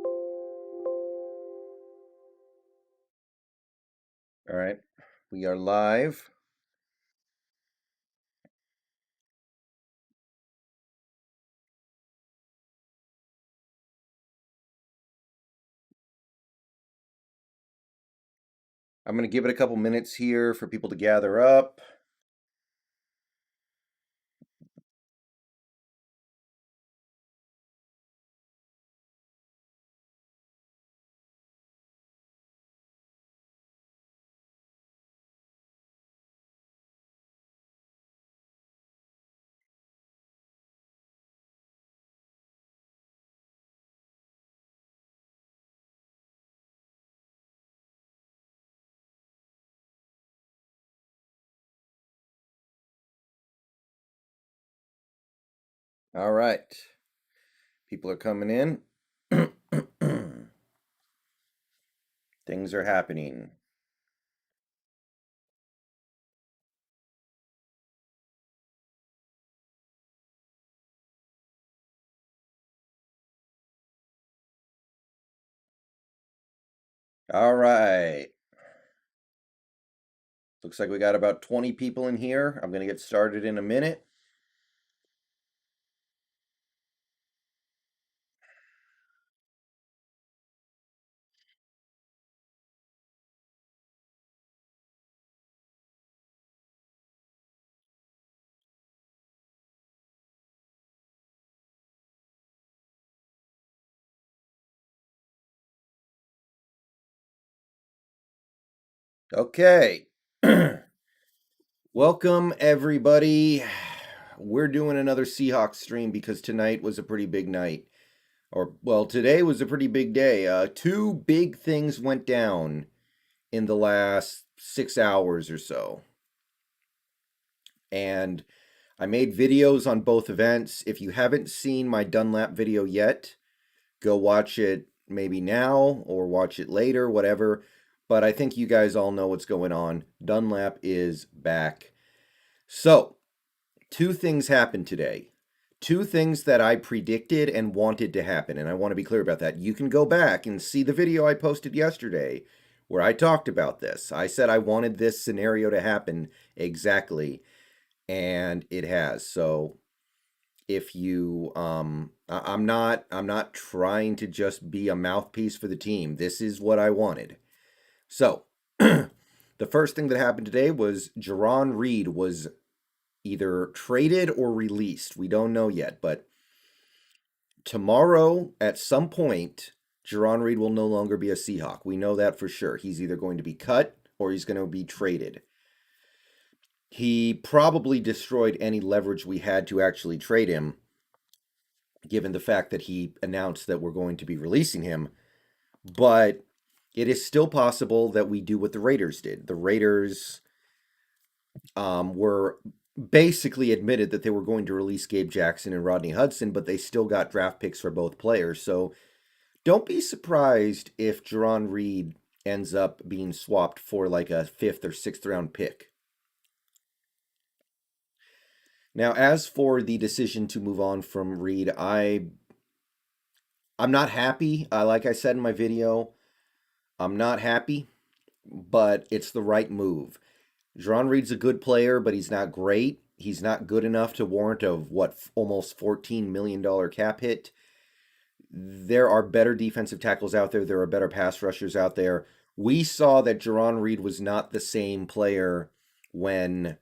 All right, we are live. I'm going to give it a couple minutes here for people to gather up. All right, people are coming in. Things are happening. All right. Looks like we got about 20 people in here. I'm going to get started in a minute. Okay. Welcome, everybody. We're doing another Seahawks stream because tonight was a pretty big night. Or, well, today was a pretty big day. Two big things went down in the last 6 hours or so. And I made videos on both events. If you haven't seen my Dunlap video yet, go watch it maybe now or watch it later, whatever. But I think you guys all know what's going on. Dunlap is back. So, two things happened today. Two things that I predicted and wanted to happen. And I want to be clear about that. You can go back and see the video I posted yesterday where I talked about this. I said I wanted this scenario to happen exactly, and it has. So if you I'm not trying to just be a mouthpiece for the team. This is what I wanted. So the first thing that happened today was Jarran Reed was either traded or released. We don't know yet, but tomorrow at some point Jarran Reed will no longer be a Seahawk. We know that for sure. He's either going to be cut or he's going to be traded. He probably destroyed any leverage we had to actually trade him, given the fact that he announced that we're going to be releasing him. But it is still possible that we do what the Raiders did. The Raiders were basically admitted that they were going to release Gabe Jackson and Rodney Hudson, but they still got draft picks for both players. So don't be surprised if Jarran Reed ends up being swapped for like a 5th or 6th round pick. Now, as for the decision to move on from Reed, I'm not happy. Like I said in my video, I'm not happy, but it's the right move. Jarran Reed's a good player, but he's not great. He's not good enough to warrant almost $14 million cap hit. There are better defensive tackles out there. There are better pass rushers out there. We saw that Jarran Reed was not the same player when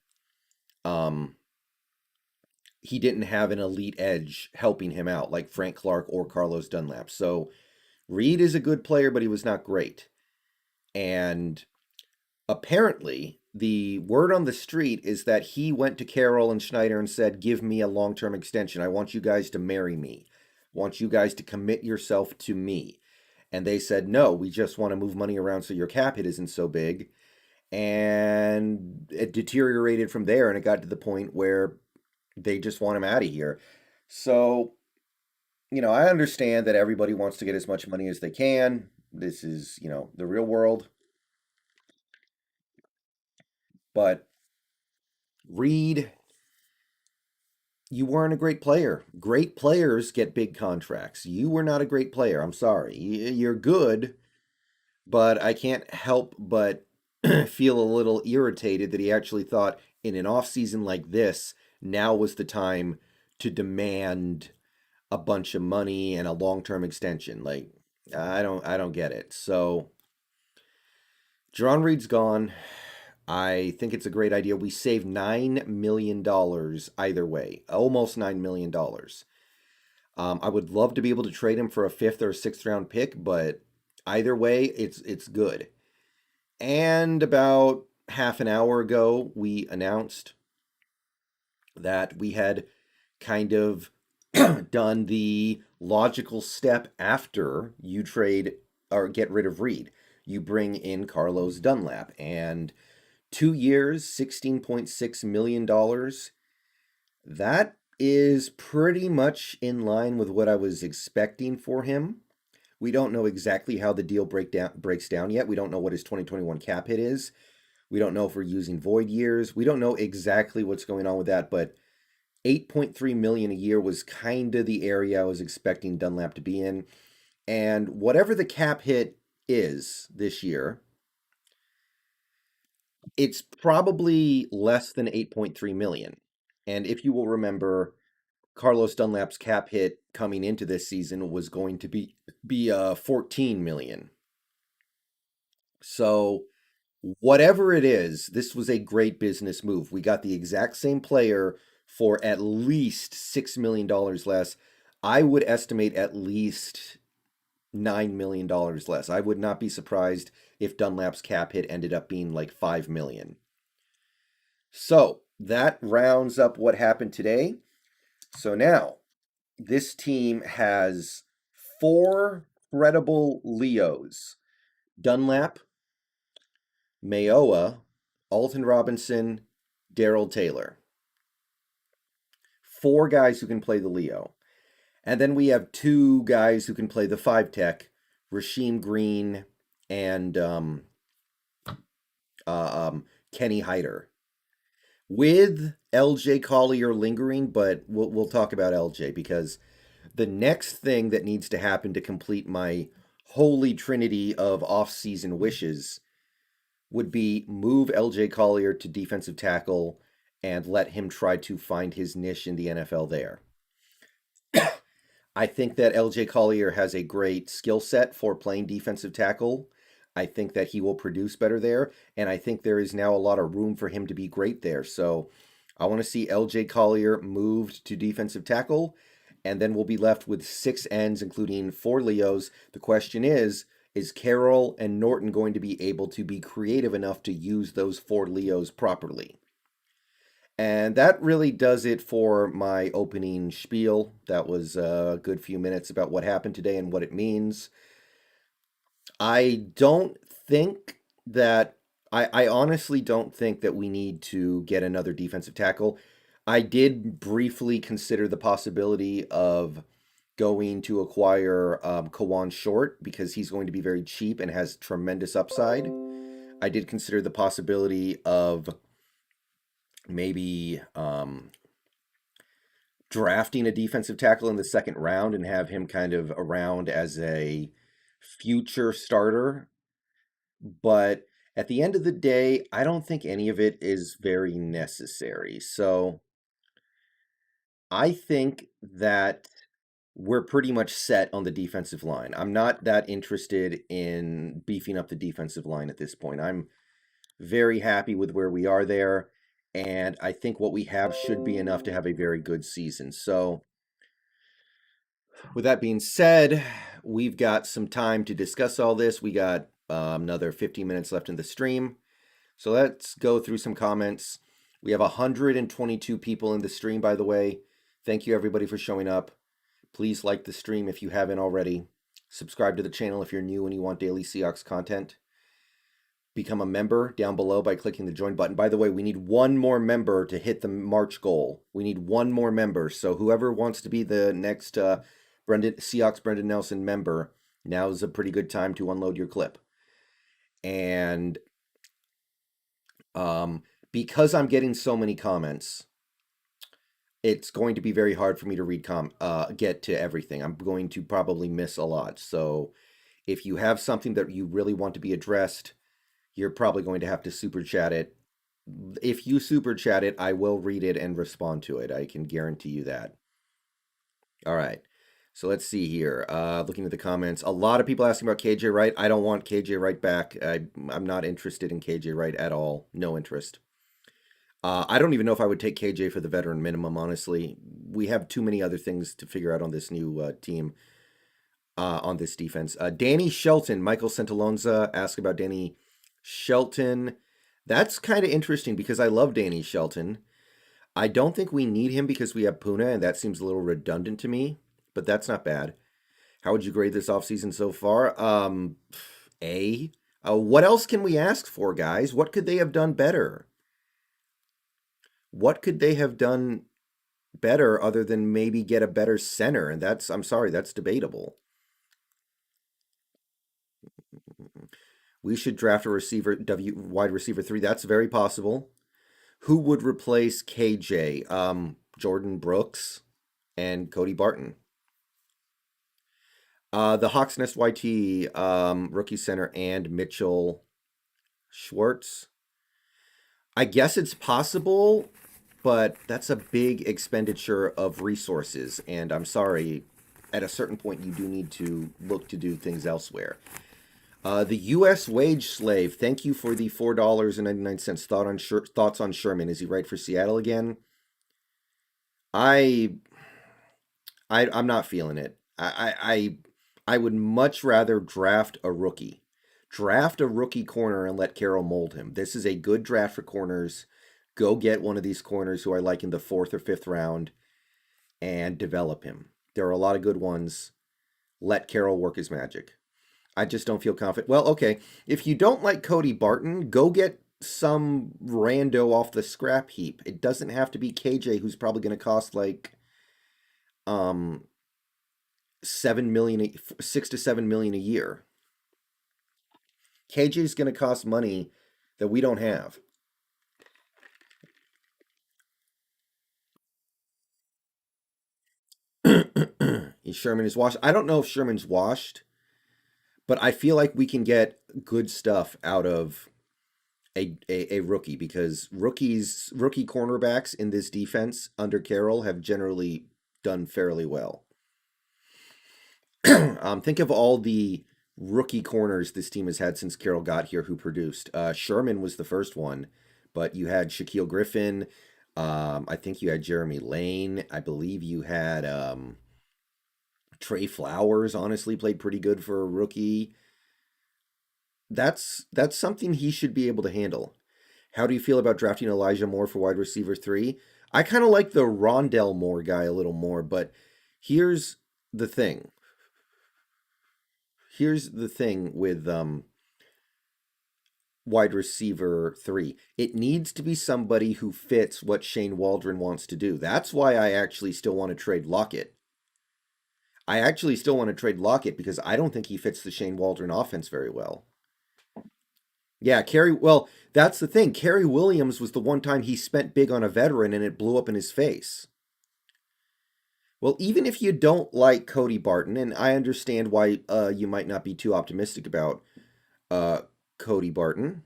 he didn't have an elite edge helping him out like Frank Clark or Carlos Dunlap. So Reed is a good player, but he was not great. And apparently, the word on the street is that he went to Carroll and Schneider and said, "Give me a long-term extension. I want you guys to marry me. I want you guys to commit yourself to me." And they said, "No, we just want to move money around so your cap hit isn't so big." And it deteriorated from there, and it got to the point where they just want him out of here. So, I understand that everybody wants to get as much money as they can. This is, the real world. But Reed You weren't a great player. Great players get big contracts. You were not a great player. I'm sorry. You're good, but I can't help but feel a little irritated that he actually thought in an off season like this, now was the time to demand a bunch of money and a long-term extension. Like, I don't get it. So Jarran Reed's gone. I think it's a great idea. We saved $9 million either way, almost $9 million. I would love to be able to trade him for a fifth or sixth round pick, but either way, it's good. And about half an hour ago, we announced that we had kind of done the logical step after you trade or get rid of Reed. You bring in Carlos Dunlap, and 2 years, $16.6 million. That is pretty much in line with what I was expecting for him. We don't know exactly how the deal breaks down yet. We don't know what his 2021 cap hit is. We don't know if we're using void years. We don't know exactly what's going on with that, but 8.3 million a year was kind of the area I was expecting Dunlap to be in. And whatever the cap hit is this year, it's probably less than 8.3 million. And if you will remember, Carlos Dunlap's cap hit coming into this season was going to be 14 million. So whatever it is, this was a great business move. We got the exact same player for at least $6 million less. I would estimate at least $9 million less. I would not be surprised if Dunlap's cap hit ended up being like 5 million. So that rounds up what happened today. So now this team has four credible Leos: Dunlap, Mayoa, Alton Robinson, Daryl Taylor. Four guys who can play the Leo. And then we have two guys who can play the 5 tech, Rasheem Green and Kenny Hyder. With LJ Collier lingering, but we'll talk about LJ because the next thing that needs to happen to complete my holy trinity of off-season wishes would be move LJ Collier to defensive tackle and let him try to find his niche in the NFL there. I think that LJ Collier has a great skill set for playing defensive tackle. I think that he will produce better there, and I think there is now a lot of room for him to be great there. So I want to see LJ Collier moved to defensive tackle, and then we'll be left with 6 ends, including 4 Leos. The question is Carroll and Norton going to be able to be creative enough to use those 4 Leos properly? And that really does it for my opening spiel. That was a good few minutes about what happened today and what it means. I don't think that, I honestly don't think that we need to get another defensive tackle. I did briefly consider the possibility of going to acquire Kawan Short because he's going to be very cheap and has tremendous upside. I did consider the possibility of maybe drafting a defensive tackle in the second round and have him kind of around as a future starter. But at the end of the day, I don't think any of it is very necessary. So I think that we're pretty much set on the defensive line. I'm not that interested in beefing up the defensive line at this point. I'm very happy with where we are there, and I think what we have should be enough to have a very good season. So, with that being said, we've got some time to discuss all this. We got another 15 minutes left in the stream. So, let's go through some comments. We have 122 people in the stream, by the way. Thank you, everybody, for showing up. Please like the stream if you haven't already. Subscribe to the channel if you're new and you want daily Seahawks content. Become a member down below by clicking the join button. By the way, we need one more member to hit the March goal. We need one more member. So whoever wants to be the next Seahawks Brendon Nelson member, now is a pretty good time to unload your clip. And because I'm getting so many comments, it's going to be very hard for me to get to everything. I'm going to probably miss a lot. So if you have something that you really want to be addressed, you're probably going to have to super chat it. If you super chat it, I will read it and respond to it. I can guarantee you that. All right. So let's see here. Looking at the comments, a lot of people asking about KJ Wright. I don't want KJ Wright back. I'm not interested in KJ Wright at all. No interest. I don't even know if I would take KJ for the veteran minimum, honestly. We have too many other things to figure out on this new team, on this defense. Danny Shelton, Michael Centalonza asked about Danny Shelton. That's kind of interesting because I love Danny Shelton. I don't think we need him because we have Puna, and that seems a little redundant to me, but that's not bad. How would you grade this offseason so far? A. What else can we ask for, guys? What could they have done better? What could they have done better other than maybe get a better center? And I'm sorry, that's debatable. We should draft a receiver, wide receiver 3. That's very possible. Who would replace KJ? Jordan Brooks and Cody Barton. The Hawks Nest YT, rookie center, and Mitchell Schwartz. I guess it's possible, but that's a big expenditure of resources. And I'm sorry, at a certain point, you do need to look to do things elsewhere. The U.S. wage slave. Thank you for the $4.99 thoughts on Sherman. Is he right for Seattle again? I'm not feeling it. I would much rather draft a rookie. Draft a rookie corner and let Carroll mold him. This is a good draft for corners. Go get one of these corners who I like in the 4th or 5th round and develop him. There are a lot of good ones. Let Carroll work his magic. I just don't feel confident. Well, okay. If you don't like Cody Barton, go get some rando off the scrap heap. It doesn't have to be KJ, who's probably going to cost like 7 million, 6 to 7 million a year. KJ is going to cost money that we don't have. Sherman is washed. I don't know if Sherman's washed, but I feel like we can get good stuff out of a rookie because rookie cornerbacks in this defense under Carroll have generally done fairly well. Think of all the rookie corners this team has had since Carroll got here who produced. Sherman was the first one, but you had Shaquille Griffin. I think you had Jeremy Lane. I believe you had Trey Flowers, honestly, played pretty good for a rookie. That's something he should be able to handle. How do you feel about drafting Elijah Moore for wide receiver 3? I kind of like the Rondell Moore guy a little more, but here's the thing. Here's the thing with wide receiver 3. It needs to be somebody who fits what Shane Waldron wants to do. That's why I actually still want to trade Lockett. I actually still want to trade Lockett because I don't think he fits the Shane Waldron offense very well. Yeah, well, that's the thing. Kerry Williams was the one time he spent big on a veteran and it blew up in his face. Well, even if you don't like Cody Barton, and I understand why you might not be too optimistic about Cody Barton,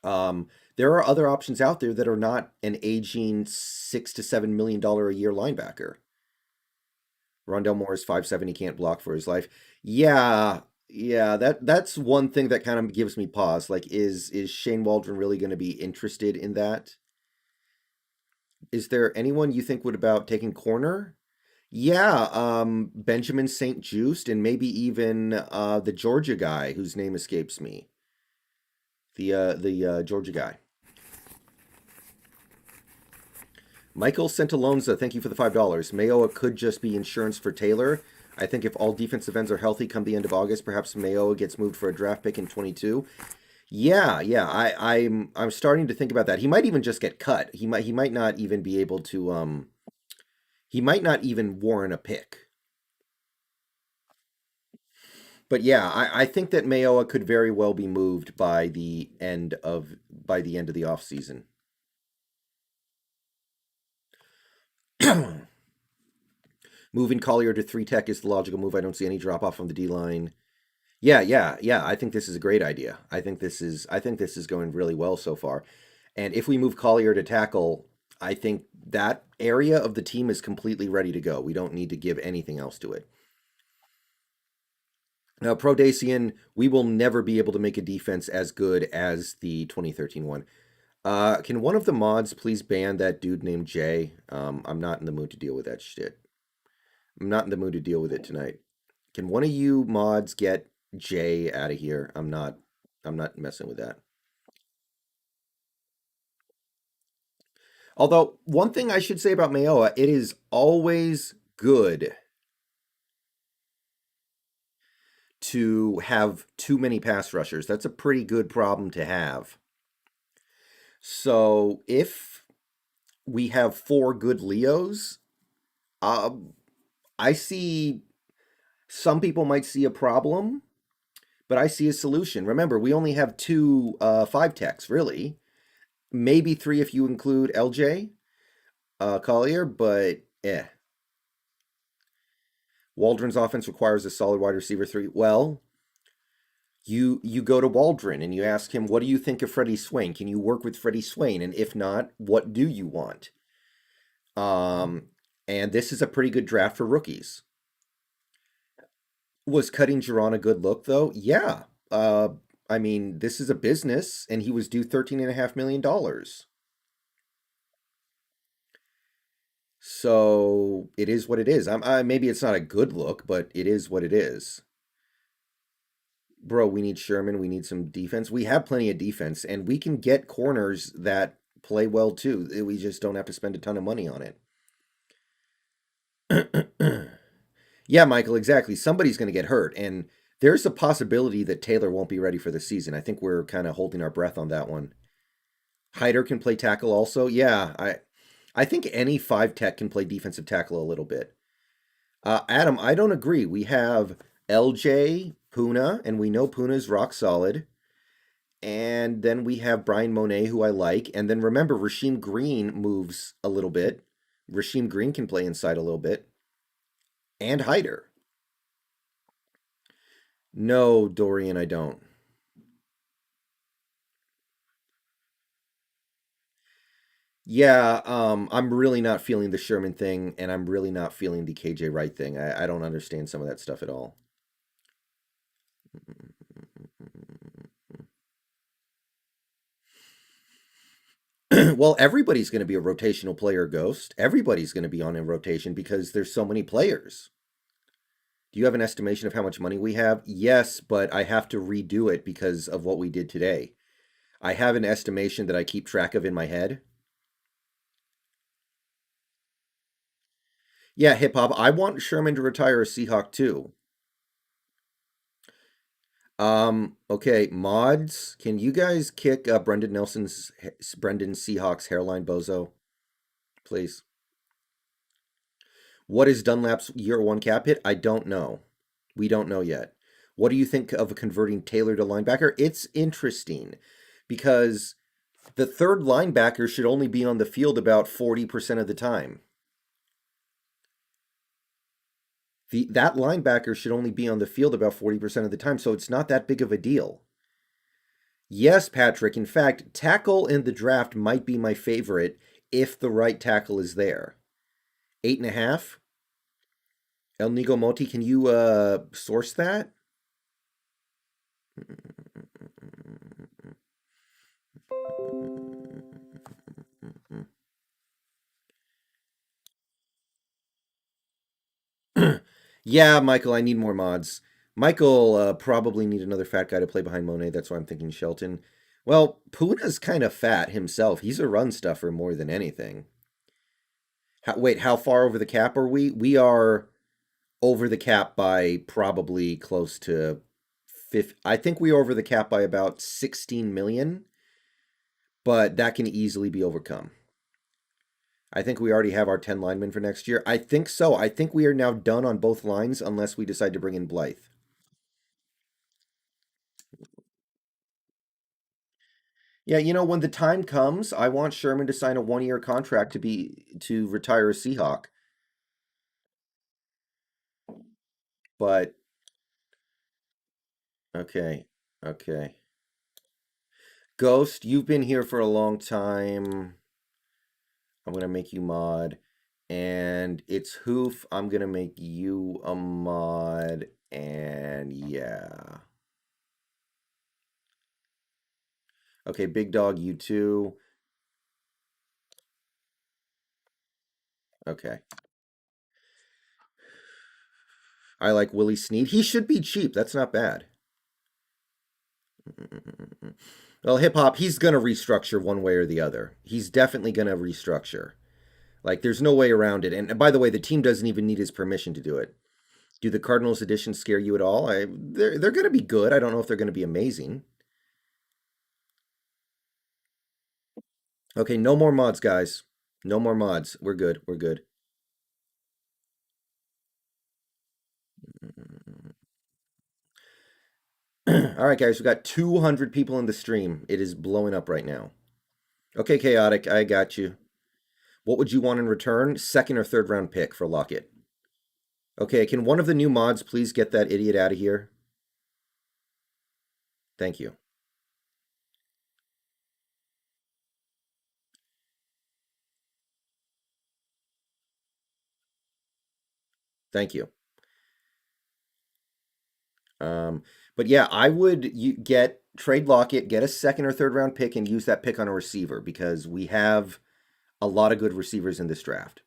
there are other options out there that are not an aging $6 to $7 million a year linebacker. Rondell Moore is 5'7". He can't block for his life. Yeah, that's one thing that kind of gives me pause. Like, is Shane Waldron really going to be interested in that? Is there anyone you think would about taking corner? Yeah, Benjamin St. Just and maybe even the Georgia guy whose name escapes me. The Georgia guy. Michael Centalonza, thank you for the $5. Mayoa could just be insurance for Taylor. I think if all defensive ends are healthy come the end of August, perhaps Mayoa gets moved for a draft pick in 22. Yeah, I'm starting to think about that. He might even just get cut. He might not even be able to he might not even warrant a pick. But yeah, I think that Mayoa could very well be moved by the end of the offseason. Moving Collier to three tech is the logical move. I don't see any drop off on the D line. Yeah, yeah, yeah. I think this is a great idea. I think this is going really well so far. And if we move Collier to tackle, I think that area of the team is completely ready to go. We don't need to give anything else to it. Now, Pro Dacian, we will never be able to make a defense as good as the 2013 one. Can one of the mods please ban that dude named Jay? I'm not in the mood to deal with that shit. I'm not in the mood to deal with it tonight. Can one of you mods get Jay out of here? I'm not. I'm not messing with that. Although one thing I should say about Mayoa, it is always good to have too many pass rushers. That's a pretty good problem to have. So if we have four good Leos, um, I see some people might see a problem, but I see a solution. Remember, we only have two five techs, really. Maybe three if you include LJ Collier, but Waldron's offense requires a solid wide receiver three. Well, you go to Waldron and you ask him, what do you think of Freddie Swain? Can you work with Freddie Swain? And if not, what do you want? Um, and this is a pretty good draft for rookies. Was cutting Jarran a good look though? Yeah. I mean, this is a business, and he was due $13.5 million. So it is what it is. Maybe it's not a good look, but it is what it is. Bro, we need Sherman. We need some defense. We have plenty of defense, and we can get corners that play well too. We just don't have to spend a ton of money on it. Yeah, Michael, exactly. Somebody's going to get hurt, and there's a possibility that Taylor won't be ready for the season. I think we're kind of holding our breath on that one. Hyder can play tackle also. Yeah, I think any five tech can play defensive tackle a little bit. Adam, I don't agree. We have LJ Puna, and we know Puna's rock solid. And then we have Brian Monet, who I like. And then remember, Rasheem Green moves a little bit. Rasheem Green can play inside a little bit. And Hyder. No, Dorian, I don't. Yeah, I'm really not feeling the Sherman thing, and I'm really not feeling the KJ Wright thing. I don't understand some of that stuff at all. Well, everybody's going to be a rotational player, Ghost. Everybody's going to be on a rotation because there's so many players. Do you have an estimation of how much money we have? Yes, but I have to redo it because of what we did today. I have an estimation that I keep track of in my head. Yeah, hip hop. I want Sherman to retire a Seahawk too. Okay, mods, can you guys kick Brendon Seahawks hairline bozo, please? What is Dunlap's year one cap hit? I don't know. We don't know yet. What do you think of converting Taylor to linebacker? It's interesting because the third linebacker should only be on the field about 40% of the time. That linebacker should only be on the field about 40% of the time, so it's not that big of a deal. Yes, Patrick. In fact, tackle in the draft might be my favorite if the right tackle is there. 8.5. El Nigo Moti, can you source that? Yeah, Michael, I need more mods. Michael probably need another fat guy to play behind Monet. That's why I'm thinking Shelton. Well, Puna's kind of fat himself. He's a run stuffer more than anything. Wait, how far over the cap are we? We are over the cap by probably close to 50. I think we are over the cap by about 16 million, but that can easily be overcome. I think we already have our 10 linemen for next year. I think so. I think we are now done on both lines unless we decide to bring in Blythe. Yeah, when the time comes, I want Sherman to sign a 1-year contract to retire a Seahawk. But okay, okay. Ghost, you've been here for a long time. I'm gonna make you mod. And it's Hoof. I'm gonna make you a mod. And yeah. Okay, Big Dog, you too. Okay. I like Willie Sneed. He should be cheap. That's not bad. Well, hip hop, he's gonna restructure one way or the other. He's definitely gonna restructure. Like, there's no way around it. And by the way, the team doesn't even need his permission to do it. Do the Cardinals editions scare you at all? They're gonna be good. I don't know if they're gonna be amazing. Okay, no more mods, guys. No more mods. We're good. We're good. All right, guys, we got 200 people in the stream. It is blowing up right now. Okay, Chaotic, I got you. What would you want in return? Second or third round pick for Lockett. Okay, can one of the new mods please get that idiot out of here? Thank you. Thank you. Um, but yeah, I would get trade Lockett, get a second or third round pick, and use that pick on a receiver because we have a lot of good receivers in this draft.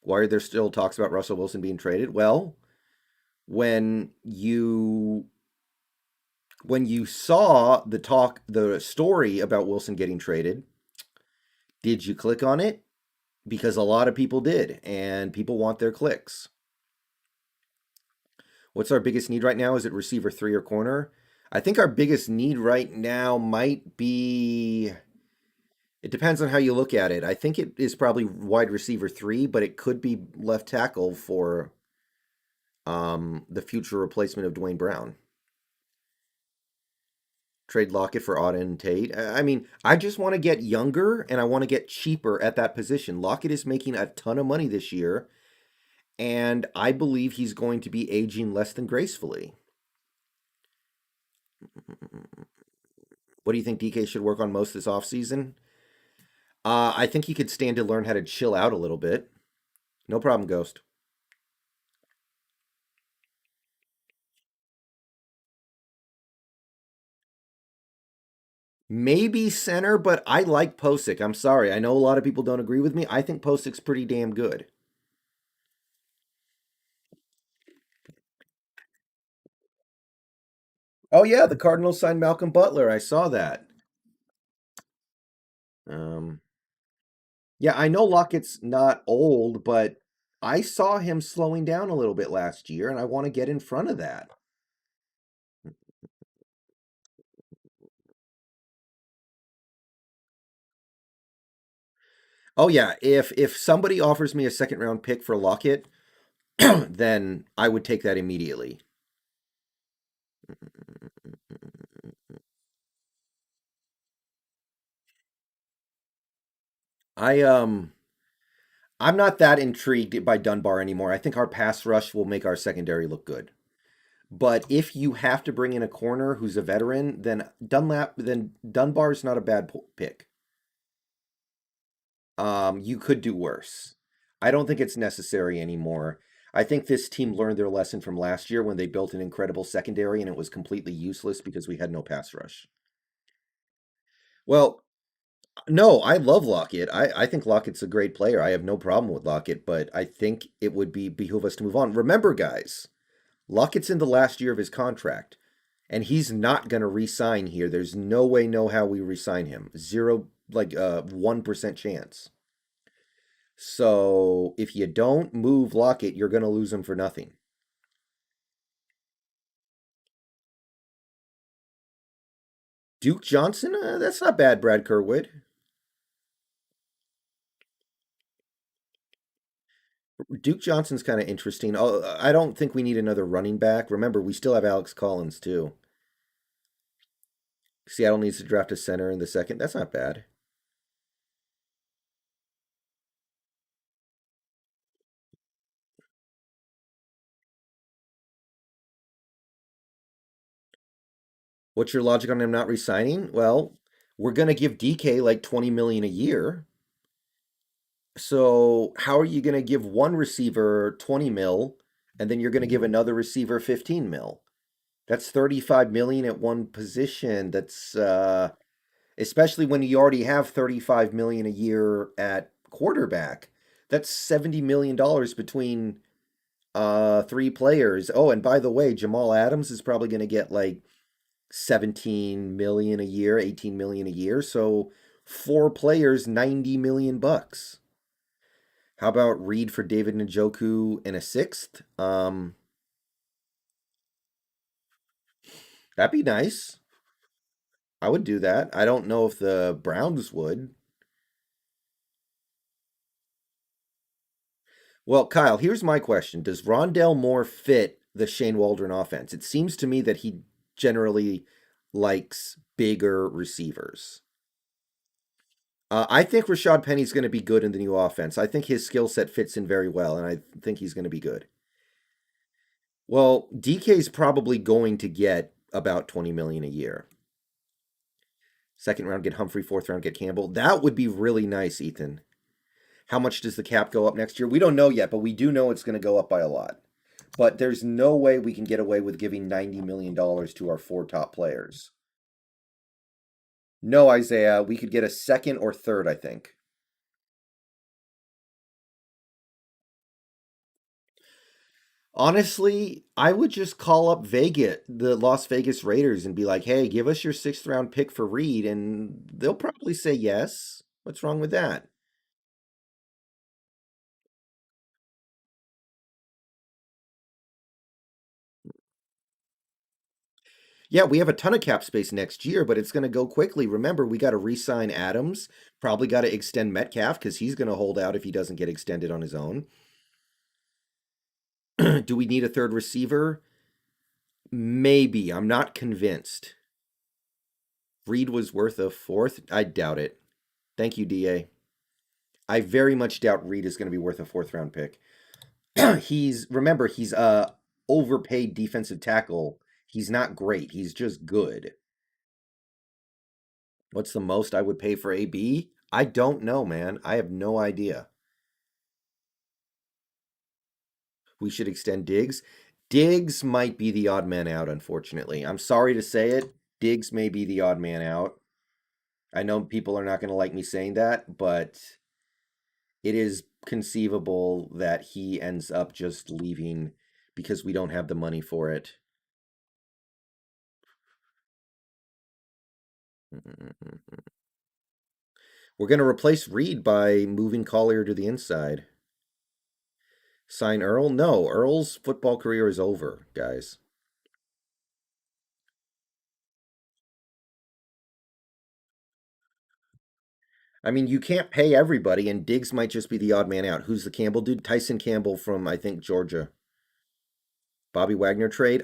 Why are there still talks about Russell Wilson being traded? Well, when you when you saw the story about Wilson getting traded, did you click on it? Because a lot of people did, and people want their clicks. What's our biggest need right now? Is it receiver three or corner? I think our biggest need right now might be. It depends on how you look at it. I think it is probably wide receiver three, but it could be left tackle for the future replacement of Dwayne Brown. Trade Lockett for Auden and Tate. I mean, I just want to get younger and I want to get cheaper at that position. Lockett is making a ton of money this year, and I believe he's going to be aging less than gracefully. What do you think DK should work on most this offseason? I think he could stand to learn how to chill out a little bit. No problem, Ghost. Maybe center, but I like Posick. I'm sorry. I know a lot of people don't agree with me. I think Posick's pretty damn good. Oh yeah, the Cardinals signed Malcolm Butler. I saw that. Um, yeah, I know Lockett's not old, but I saw him slowing down a little bit last year, and I want to get in front of that. Oh yeah, if somebody offers me a second round pick for Lockett, then I would take that immediately. I I'm not that intrigued by Dunbar anymore. I think our pass rush will make our secondary look good. But if you have to bring in a corner who's a veteran, then Dunbar's not a bad pick. You could do worse. I don't think it's necessary anymore. I think this team learned their lesson from last year when they built an incredible secondary and it was completely useless because we had no pass rush. Well, no, I love Lockett. I think Lockett's a great player. I have no problem with Lockett, but I think it would behoove us to move on. Remember, guys, Lockett's in the last year of his contract, and he's not going to re-sign here. There's no way, no how we re-sign him. Zero, like 1% chance. So if you don't move Lockett, you're going to lose him for nothing. Duke Johnson, that's not bad, Brad Kerwood. Duke Johnson's kind of interesting. Oh, I don't think we need another running back. Remember, we still have Alex Collins too. Seattle needs to draft a center in the second. That's not bad. What's your logic on him not resigning? Well, we're gonna give DK like 20 million a year. So how are you gonna give one receiver 20 mil and then you're gonna give another receiver 15 mil? That's 35 million at one position. That's especially when you already have 35 million a year at quarterback. That's 70 million dollars between three players. Oh, and by the way, Jamal Adams is probably going to get like 17 million a year, 18 million a year. So four players, 90 million bucks. How about Reed for David Njoku in a sixth? That'd be nice. I would do that. I don't know if the Browns would. Well, Kyle, here's my question. Does Rondell Moore fit the Shane Waldron offense? It seems to me that he generally likes bigger receivers. I think Rashad Penny's going to be good in the new offense. I think his skill set fits in very well, and I think he's going to be good. Well, DK's probably going to get about 20 million a year. Second round get Humphrey, fourth round get Campbell. That would be really nice, Ethan. How much does the cap go up next year? We don't know yet, but we do know it's going to go up by a lot. But there's no way we can get away with giving $90 million to our four top players. No, Isaiah, we could get a second or third, I think. Honestly, I would just call up Vegas, the Las Vegas Raiders, and be like, hey, give us your sixth round pick for Reed, and they'll probably say yes. What's wrong with that? Yeah, we have a ton of cap space next year, but it's going to go quickly. Remember, we got to re sign Adams, probably got to extend Metcalf because he's going to hold out if he doesn't get extended on his own. Do we need a third receiver? Maybe. I'm not convinced. Reed was worth a fourth? I doubt it. Thank you, DA. I very much doubt Reed is going to be worth a fourth round pick. He's a overpaid defensive tackle. He's not great. He's just good. What's the most I would pay for AB? I don't know, man. I have no idea. We should extend Diggs. Diggs might be the odd man out, unfortunately. I'm sorry to say it. Diggs may be the odd man out. I know people are not going to like me saying that, but it is conceivable that he ends up just leaving because we don't have the money for it. We're going to replace Reed by moving Collier to the inside. Sign Earl? No, Earl's football career is over, guys. I mean, you can't pay everybody, and Diggs might just be the odd man out. Who's the Campbell dude? Tyson Campbell from, I think, Georgia. Bobby Wagner trade.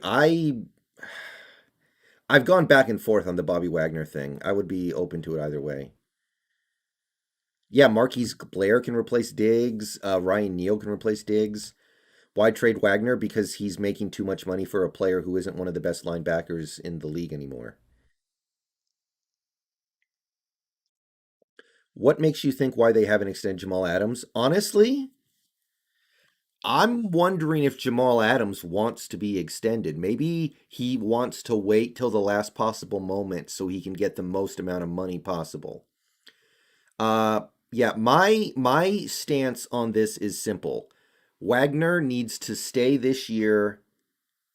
I've gone back and forth on the Bobby Wagner thing. I would be open to it either way. Yeah, Marquise Blair can replace Diggs. Ryan Neal can replace Diggs. Why trade Wagner? Because he's making too much money for a player who isn't one of the best linebackers in the league anymore. What makes you think why they haven't extended Jamal Adams? Honestly, I'm wondering if Jamal Adams wants to be extended. Maybe he wants to wait till the last possible moment so he can get the most amount of money possible. Uh yeah, my stance on this is simple. Wagner needs to stay this year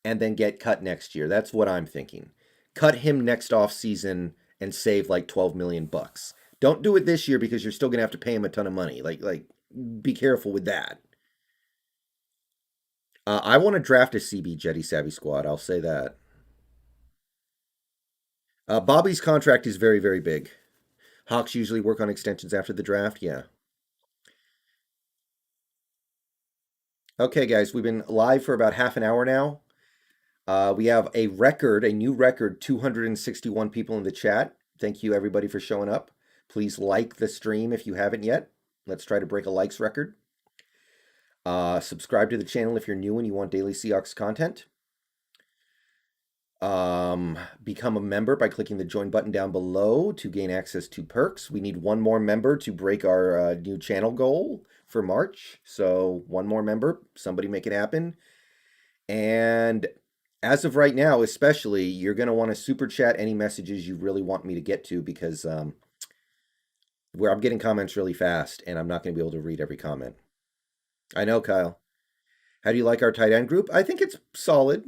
and then get cut next year. That's what I'm thinking. Cut him next off season and save like 12 million bucks. Don't do it this year because you're still going to have to pay him a ton of money. Like be careful with that. I want to draft a CB Jetty Savvy squad. I'll say that. Bobby's contract is very, very big. Hawks usually work on extensions after the draft. Yeah. Okay, guys, we've been live for about half an hour now. We have a new record, 261 people in the chat. Thank you, everybody, for showing up. Please like the stream if you haven't yet. Let's try to break a likes record. Subscribe to the channel if you're new and you want daily Seahawks content. Become a member by clicking the join button down below to gain access to perks. We need one more member to break our new channel goal for March. So, one more member, somebody make it happen. And as of right now, especially, you're going to want to super chat any messages you really want me to get to because where I'm getting comments really fast and I'm not going to be able to read every comment. I know, Kyle. How do you like our tight end group? I think it's solid.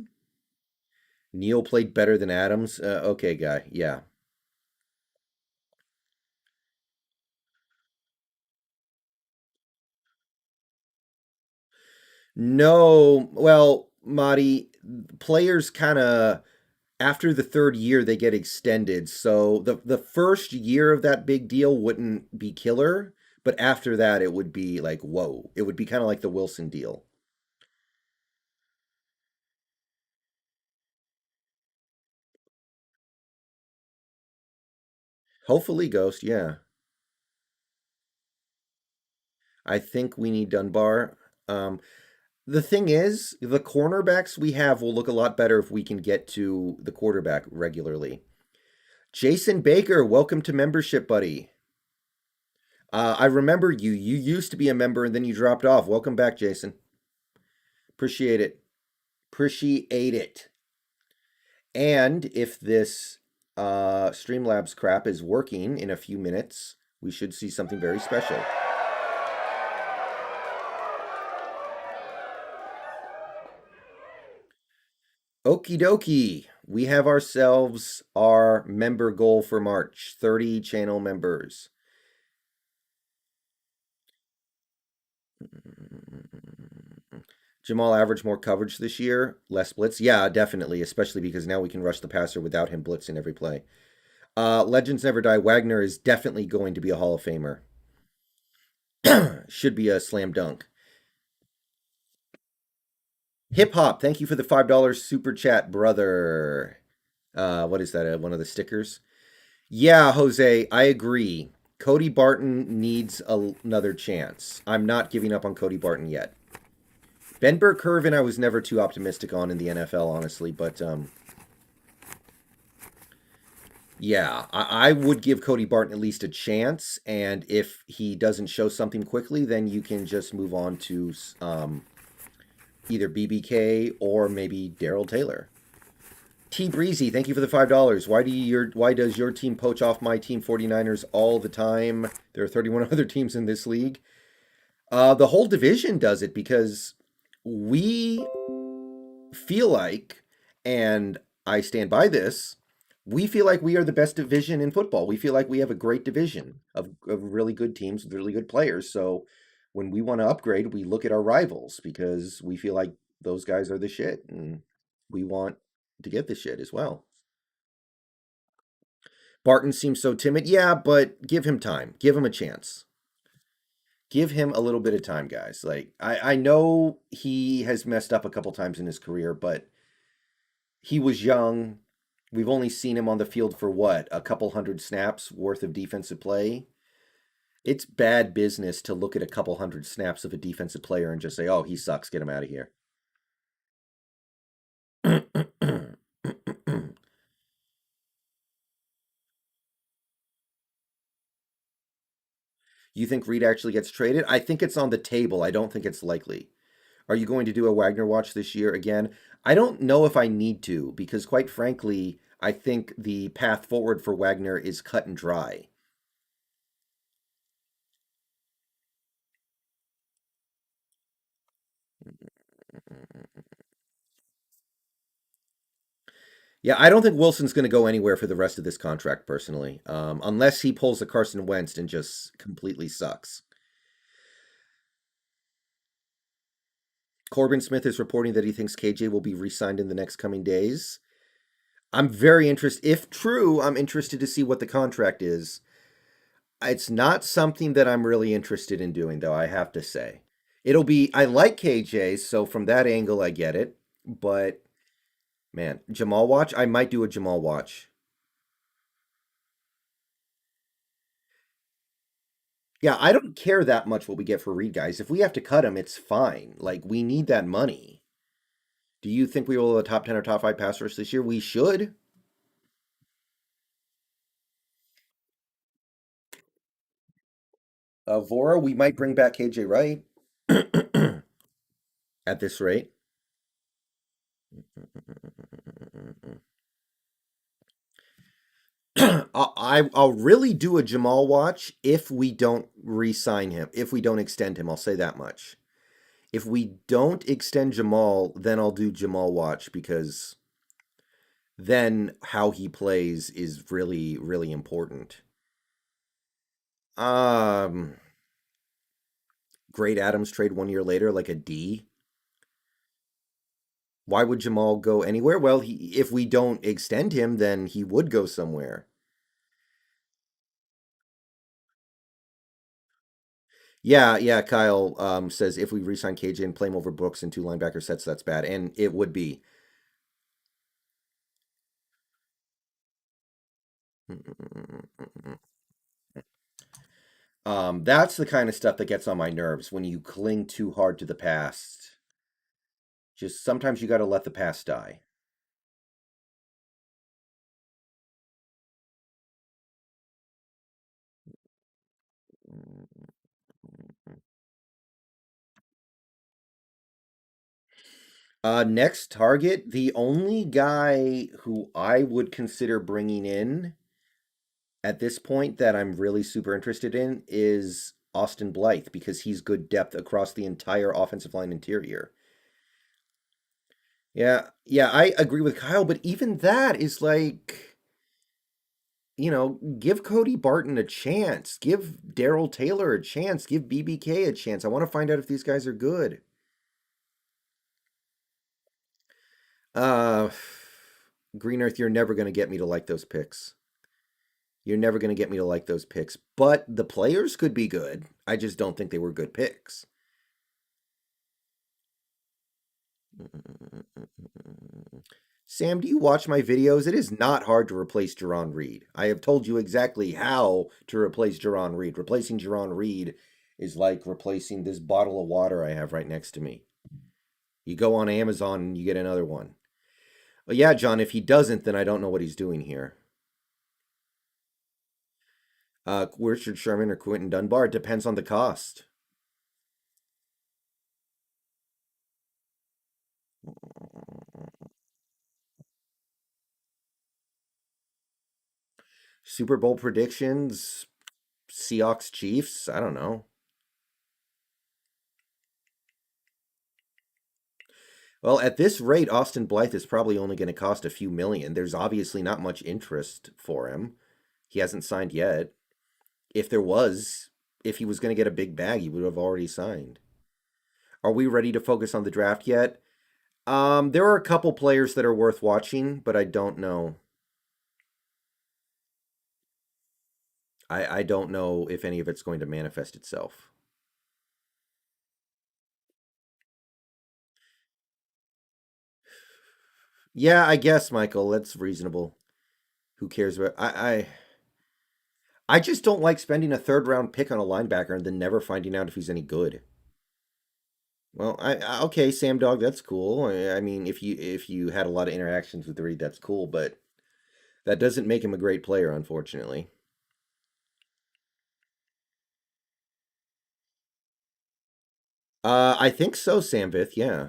Neil played better than Adams. Okay, guy. Yeah. No, well, Marty, players kind of after the third year they get extended. So the first year of that big deal wouldn't be killer, but after that it would be like whoa. It would be kind of like the Wilson deal. Hopefully, Ghost. Yeah, I think we need Dunbar. Um, the thing is, the cornerbacks we have will look a lot better if we can get to the quarterback regularly. Jason Baker, welcome to membership, buddy. I remember you. You used to be a member and then you dropped off. Welcome back, Jason. Appreciate it. Appreciate it. And if this Streamlabs crap is working in a few minutes, we should see something very special. Okie dokie. We have ourselves our member goal for March 30 channel members. Jamal averaged more coverage this year, less blitz. Yeah, definitely, especially because now we can rush the passer without him blitzing every play. Legends Never Die. Wagner is definitely going to be a Hall of Famer. Should be a slam dunk. Hip Hop, thank you for the $5 super chat, brother. What is that? One of the stickers? Yeah, Jose, I agree. Cody Barton needs another chance. I'm not giving up on Cody Barton yet. Ben Burke-Kirvin, I was never too optimistic on in the NFL, honestly, but yeah, I would give Cody Barton at least a chance, and if he doesn't show something quickly, then you can just move on to either BBK or maybe Daryl Taylor. T Breezy, thank you for the $5. Why does your team poach off my team 49ers all the time? There are 31 other teams in this league. The whole division does it because we feel like, and I stand by this, we feel like we are the best division in football. We feel like we have a great division of really good teams with really good players. So when we want to upgrade, we look at our rivals because we feel like those guys are the shit and we want to get the shit as well. Barton seems so timid. Yeah, but give him time. Give him a chance. Give him a little bit of time, guys. Like I know he has messed up a couple times in his career, but he was young. We've only seen him on the field for what, a couple hundred snaps worth of defensive play. It's bad business to look at a couple hundred snaps of a defensive player and just say, "Oh, he sucks. Get him out of here." You think Reed actually gets traded? I think it's on the table. I don't think it's likely. Are you going to do a Wagner watch this year again? I don't know if I need to because, quite frankly, I think the path forward for Wagner is cut and dry. Yeah, I don't think Wilson's going to go anywhere for the rest of this contract, personally, unless he pulls a Carson Wentz and just completely sucks. Corbin Smith is reporting that he thinks KJ will be re signed in the next coming days. I'm very interested. If true, I'm interested to see what the contract is. It's not something that I'm really interested in doing, though, I have to say. It'll be, I like KJ, so from that angle, I get it. But, man, Jamal watch? I might do a Jamal watch. Yeah, I don't care that much what we get for Reed, guys. If we have to cut him, it's fine. Like, we need that money. Do you think we will have a top 10 or top 5 pass rush this year? We should. Vora, we might bring back KJ Wright at this rate. I'll really do a Jamal watch if we don't re-sign him, if we don't extend him. I'll say that much. If we don't extend Jamal, then I'll do Jamal watch because then how he plays is really, really important. Um, Great Adams trade 1 year later, like a D. Why would Jamal go anywhere? Well, if we don't extend him, then he would go somewhere. Yeah, yeah. Kyle says if we resign KJ and play him over Brooks and two linebacker sets, that's bad, and it would be. That's the kind of stuff that gets on my nerves when you cling too hard to the past. Just sometimes you got to let the past die. Next target, the only guy who I would consider bringing in at this point that I'm really super interested in is Austin Blythe because he's good depth across the entire offensive line interior. Yeah, yeah, I agree with Kyle, but even that is like, give Cody Barton a chance, give Daryl Taylor a chance, give BBK a chance. I want to find out if these guys are good. Uh, Green Earth, you're never going to get me to like those picks. You're never going to get me to like those picks, but the players could be good. I just don't think they were good picks. Sam, do you watch my videos? It is not hard to replace Jarran Reed. I have told you exactly how to replace Jarran Reed. Replacing Jarran Reed is like replacing this bottle of water I have right next to me. You go on Amazon and you get another one. But yeah, John, if he doesn't, then I don't know what he's doing here. Richard Sherman or Quentin Dunbar, it depends on the cost. Super Bowl predictions, Seahawks Chiefs, I don't know. Well, at this rate, Austin Blythe is probably only going to cost a few million. There's obviously not much interest for him. He hasn't signed yet. If there was, if he was going to get a big bag, he would have already signed. Are we ready to focus on the draft yet? There are a couple players that are worth watching, but I don't know. I don't know if any of it's going to manifest itself. Yeah, I guess, Michael, that's reasonable. Who cares about I just don't like spending a third round pick on a linebacker and then never finding out if he's any good. Well, okay, Sam Dog, that's cool. I mean, if you had a lot of interactions with Reed, that's cool, but that doesn't make him a great player, unfortunately. I think so, Samvith. Yeah,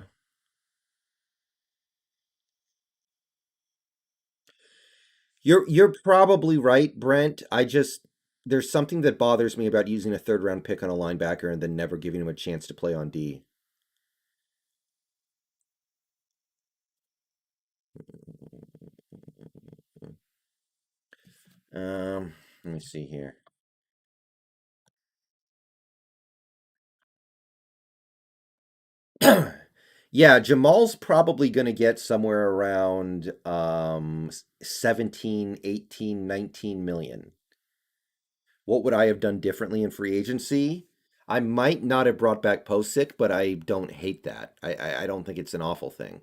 you're probably right, Brent. I just there's something that bothers me about using a third round pick on a linebacker and then never giving him a chance to play on D. Let me see here. Yeah, Jamal's probably going to get somewhere around 17, 18, 19 million. What would I have done differently in free agency? I might not have brought back Posick, but I don't hate that. I don't think it's an awful thing.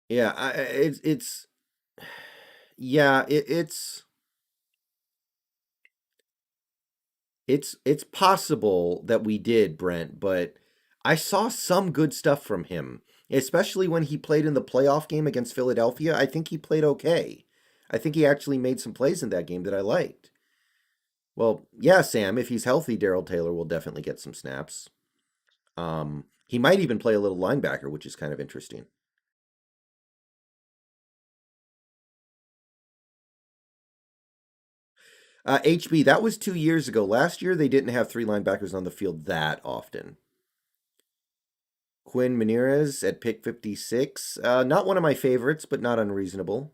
Yeah, it's yeah, it's It's possible that we did, Brent, but I saw some good stuff from him, especially when he played in the playoff game against Philadelphia. I think he played okay. I think he actually made some plays in that game that I liked. Well, yeah, Sam, if he's healthy, Daryl Taylor will definitely get some snaps. He might even play a little linebacker, which is kind of interesting. HB, that was 2 years ago. Last year, they didn't have three linebackers on the field that often. Quinn Menierez at pick 56. Not one of my favorites, but not unreasonable.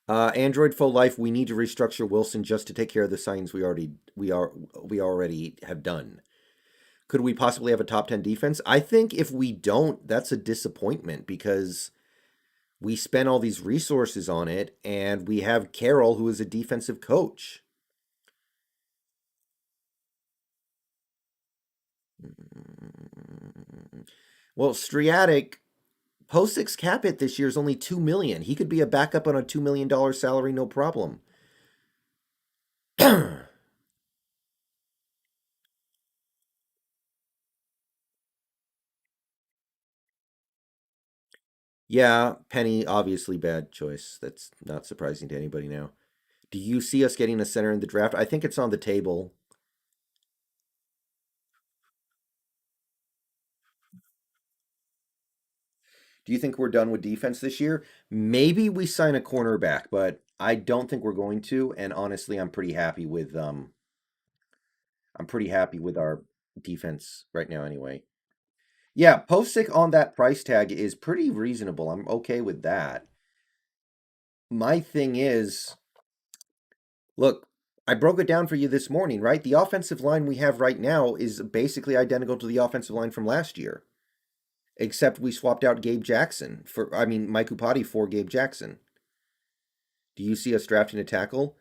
Android Faux Life, we need to restructure Wilson just to take care of the signs we already have done. Could we possibly have a top 10 defense? I think if we don't, that's a disappointment because we spent all these resources on it and we have Carroll who is a defensive coach. Well, Striatic post six cap hit this year is only 2 million. He could be a backup on a $2 million salary, no problem. Yeah, Penny, obviously bad choice. That's not surprising to anybody now. Do you see us getting a center in the draft? I think it's on the table. Do you think we're done with defense this year? Maybe we sign a cornerback, but I don't think we're going to. And honestly, I'm pretty happy with our defense right now anyway. Yeah, Posick on that price tag is pretty reasonable. I'm okay with that. My thing is, look, I broke it down for you this morning, right? The offensive line we have right now is basically identical to the offensive line from last year, except we swapped out Gabe Jackson Mike Upati for Gabe Jackson. Do you see us drafting a tackle?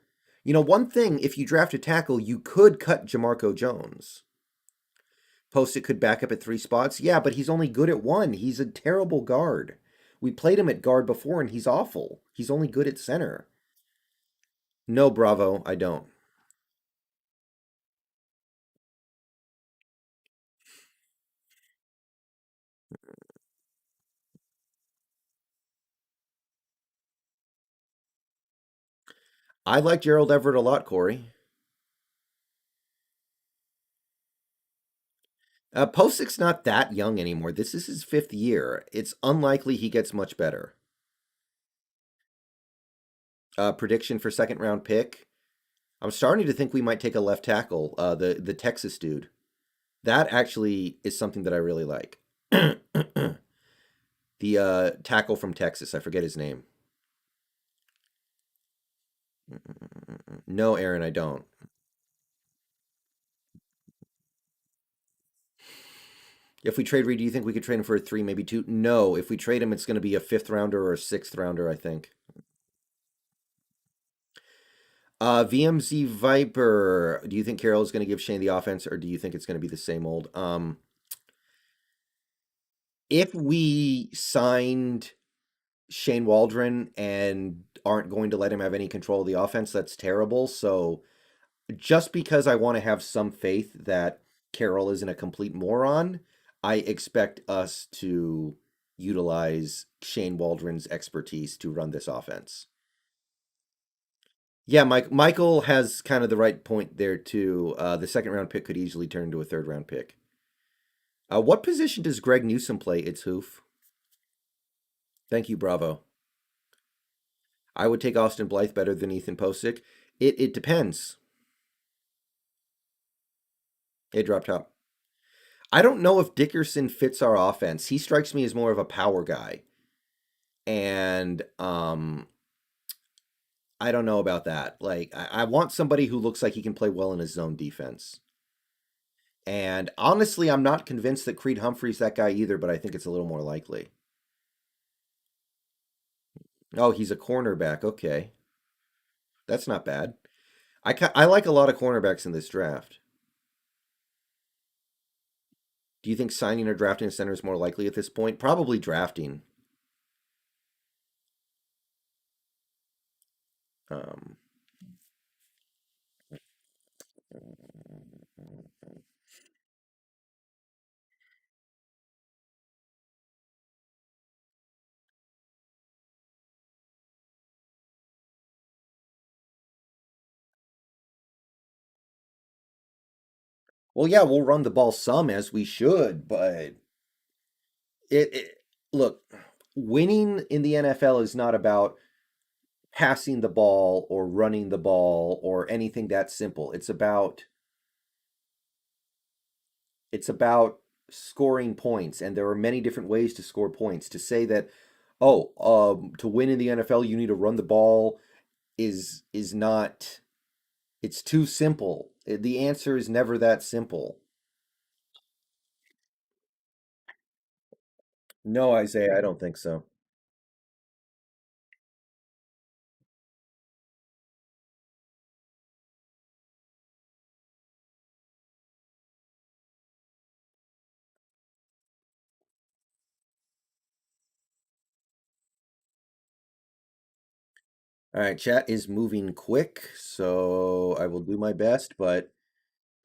One thing, if you draft a tackle, you could cut Jamarco Jones. Postit could back up at three spots. Yeah, but he's only good at one. He's a terrible guard. We played him at guard before, and he's awful. He's only good at center. No, Bravo, I don't. I like Gerald Everett a lot, Cory. Postic's not that young anymore. This is his fifth year. It's unlikely he gets much better. Prediction for second round pick. I'm starting to think we might take a left tackle, the Texas dude. That actually is something that I really like. The tackle from Texas, I forget his name. No, Aaron, I don't. If we trade Reed, do you think we could trade him for a three, maybe two? No. If we trade him, it's going to be a fifth rounder or a sixth rounder, I think. VMZ Viper, do you think Carroll is going to give Shane the offense, or do you think it's going to be the same old? If we signed Shane Waldron and aren't going to let him have any control of the offense, that's terrible. So just because I want to have some faith that Carroll isn't a complete moron, I expect us to utilize Shane Waldron's expertise to run this offense. Yeah, Michael has kind of the right point there too. The second round pick could easily turn into a third round pick. What position does Greg Newsom play? ItsHoof. Thank you, Bravo. I would take Austin Blythe better than Ethan Posick. It depends. It dropped out. I don't know if Dickerson fits our offense. He strikes me as more of a power guy. And I don't know about that. Like I want somebody who looks like he can play well in his zone defense. And honestly, I'm not convinced that Creed Humphrey's that guy either, but I think it's a little more likely. Oh, he's a cornerback. Okay. That's not bad. I like a lot of cornerbacks in this draft. Do you think signing or drafting a center is more likely at this point? Probably drafting. Um, Well, yeah, we'll run the ball some as we should, but it look, winning in the NFL is not about passing the ball or running the ball or anything that simple. It's about scoring points, and there are many different ways to score points. To say that, oh, to win in the NFL you need to run the ball is not. It's too simple. The answer is never that simple. No, Isaiah, I don't think so. All right, chat is moving quick, so I will do my best, but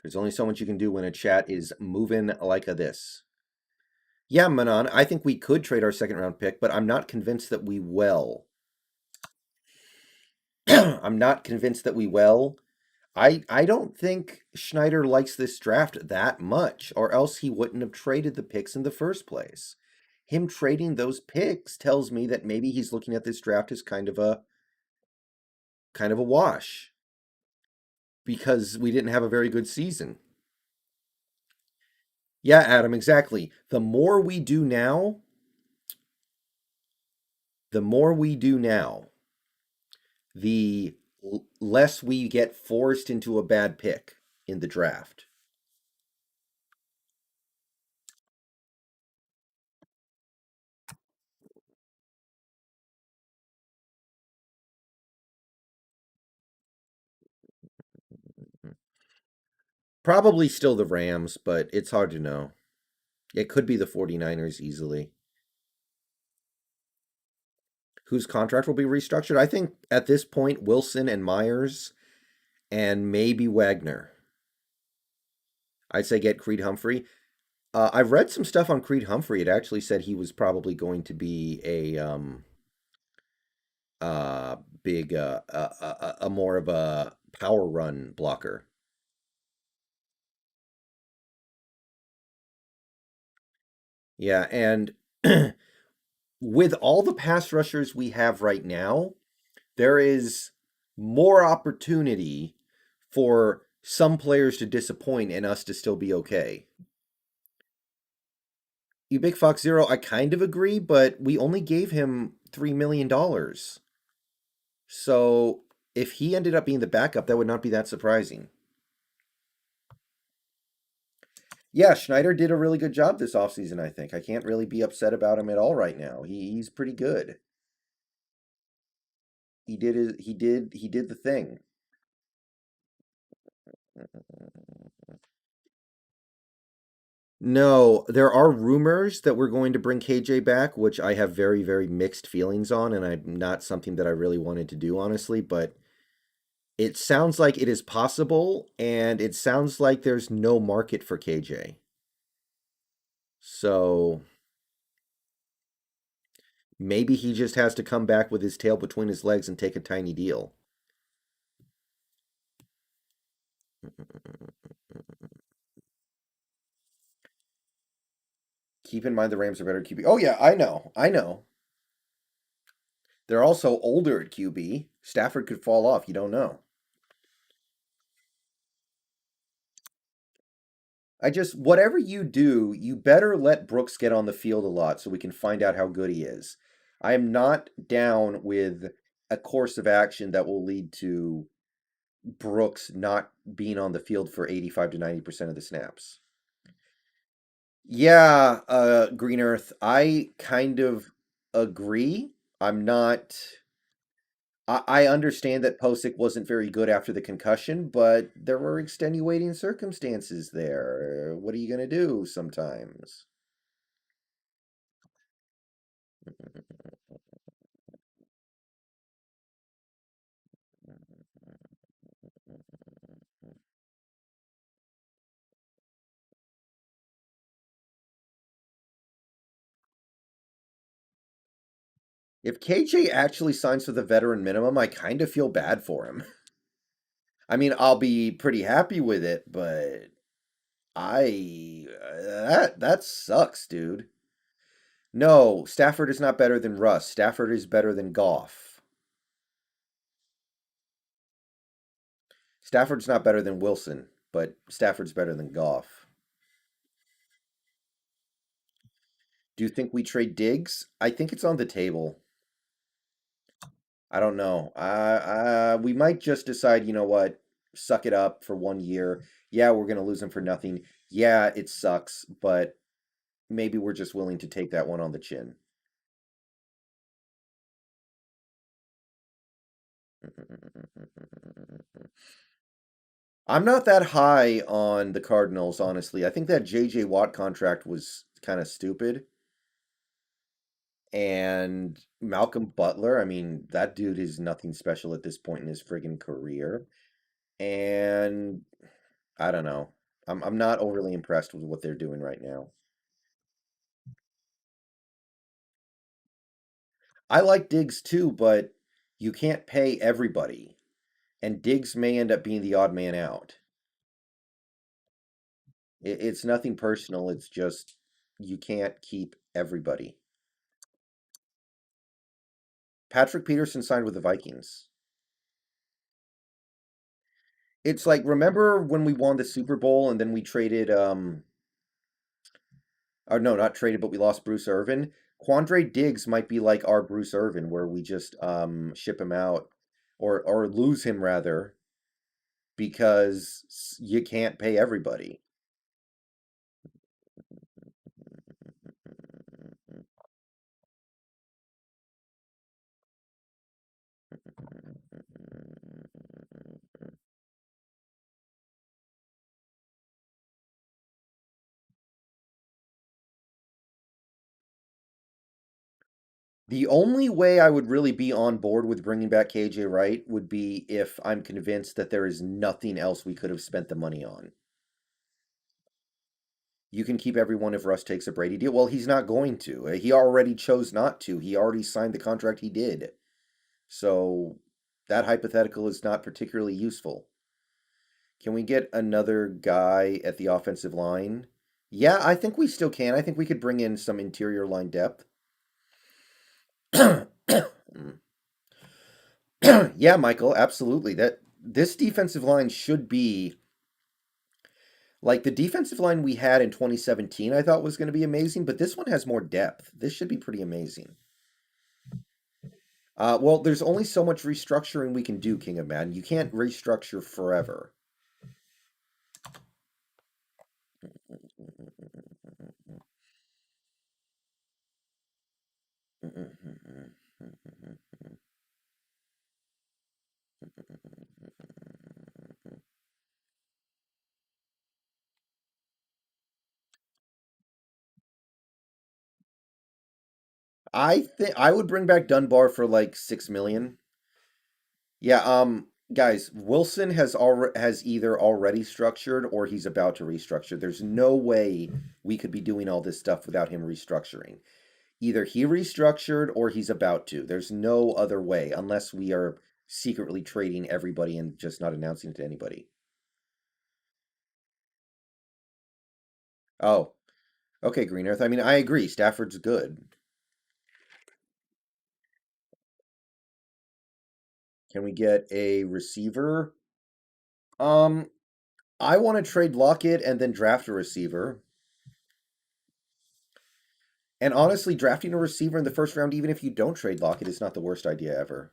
there's only so much you can do when a chat is moving like a this. Yeah, Manon, I think we could trade our second round pick, but I'm not convinced that we will. I'm not convinced that we will. I don't think Schneider likes this draft that much, or else he wouldn't have traded the picks in the first place. Him trading those picks tells me that maybe he's looking at this draft as kind of a wash because we didn't have a very good season. Yeah, Adam, exactly. The more we do now, the less we get forced into a bad pick in the draft. Probably still the Rams, but it's hard to know. It could be the 49ers easily. Whose contract will be restructured? I think at this point, Wilson and Myers and maybe Wagner. I'd say get Creed Humphrey. I've read some stuff on Creed Humphrey. It actually said he was probably going to be uh big a more of a power run blocker. Yeah, and with all the pass rushers we have right now, there is more opportunity for some players to disappoint and us to still be okay. You Big Fox Zero, I kind of agree, but we only gave him $3 million. So if he ended up being the backup, that would not be that surprising. Yeah, Schneider did a really good job this offseason, I think. I can't really be upset about him at all right now. He's pretty good. He did the thing. No, there are rumors that we're going to bring KJ back, which I have very, very mixed feelings on, and I'm not something that I really wanted to do, honestly, but it sounds like it is possible, and it sounds like there's no market for KJ. So maybe he just has to come back with his tail between his legs and take a tiny deal. Keep in mind the Rams are better at QB. Oh yeah, I know. I know. They're also older at QB. Stafford could fall off. You don't know. Whatever you do, you better let Brooks get on the field a lot so we can find out how good he is. I am not down with a course of action that will lead to Brooks not being on the field for 85 to 90% of the snaps. Yeah, Green Earth, I kind of agree. I'm not. I understand that Posick wasn't very good after the concussion, but there were extenuating circumstances there. What are you going to do sometimes? If KJ actually signs for the veteran minimum, I kind of feel bad for him. I mean, I'll be pretty happy with it, but That sucks, dude. No, Stafford is not better than Russ. Stafford is better than Goff. Stafford's not better than Wilson, but Stafford's better than Goff. Do you think we trade Diggs? I think it's on the table. I don't know. We might just decide, you know what? Suck it up for 1 year. Yeah, we're gonna lose him for nothing. Yeah, it sucks, but maybe we're just willing to take that one on the chin. I'm not that high on the Cardinals, honestly. I think that J.J. Watt contract was kind of stupid. And Malcolm Butler, I mean, that dude is nothing special at this point in his friggin' career. And I don't know. I'm not overly impressed with what they're doing right now. I like Diggs too, but you can't pay everybody. And Diggs may end up being the odd man out. It's nothing personal, it's just you can't keep everybody. Patrick Peterson signed with the Vikings. It's like, remember when we won the Super Bowl and then we traded or no, not traded, but we lost Bruce Irvin. Quandre Diggs might be like our Bruce Irvin, where we just ship him out or lose him rather because you can't pay everybody. The only way I would really be on board with bringing back KJ Wright would be if I'm convinced that there is nothing else we could have spent the money on. You can keep everyone if Russ takes a Brady deal. Well, he's not going to. He already chose not to. He already signed the contract he did. So that hypothetical is not particularly useful. Can we get another guy at the offensive line? Yeah, I think we still can. I think we could bring in some interior line depth. Yeah, Michael, absolutely. That this defensive line should be like the defensive line we had in 2017. I thought was going to be amazing, but this one has more depth. This should be pretty amazing. Well, there's only so much restructuring we can do, King of Madden. You can't restructure forever. I think I would bring back Dunbar for like 6 million. Yeah, guys, Wilson has either already structured or he's about to restructure. There's no way we could be doing all this stuff without him restructuring. Either he restructured or he's about to. There's no other way unless we are secretly trading everybody and just not announcing it to anybody. Oh, okay, Green Earth. I mean, I agree. Stafford's good. Can we get a receiver? Um, I want to trade Lockett and then draft a receiver. And honestly, drafting a receiver in the first round, even if you don't trade Lockett, is not the worst idea ever.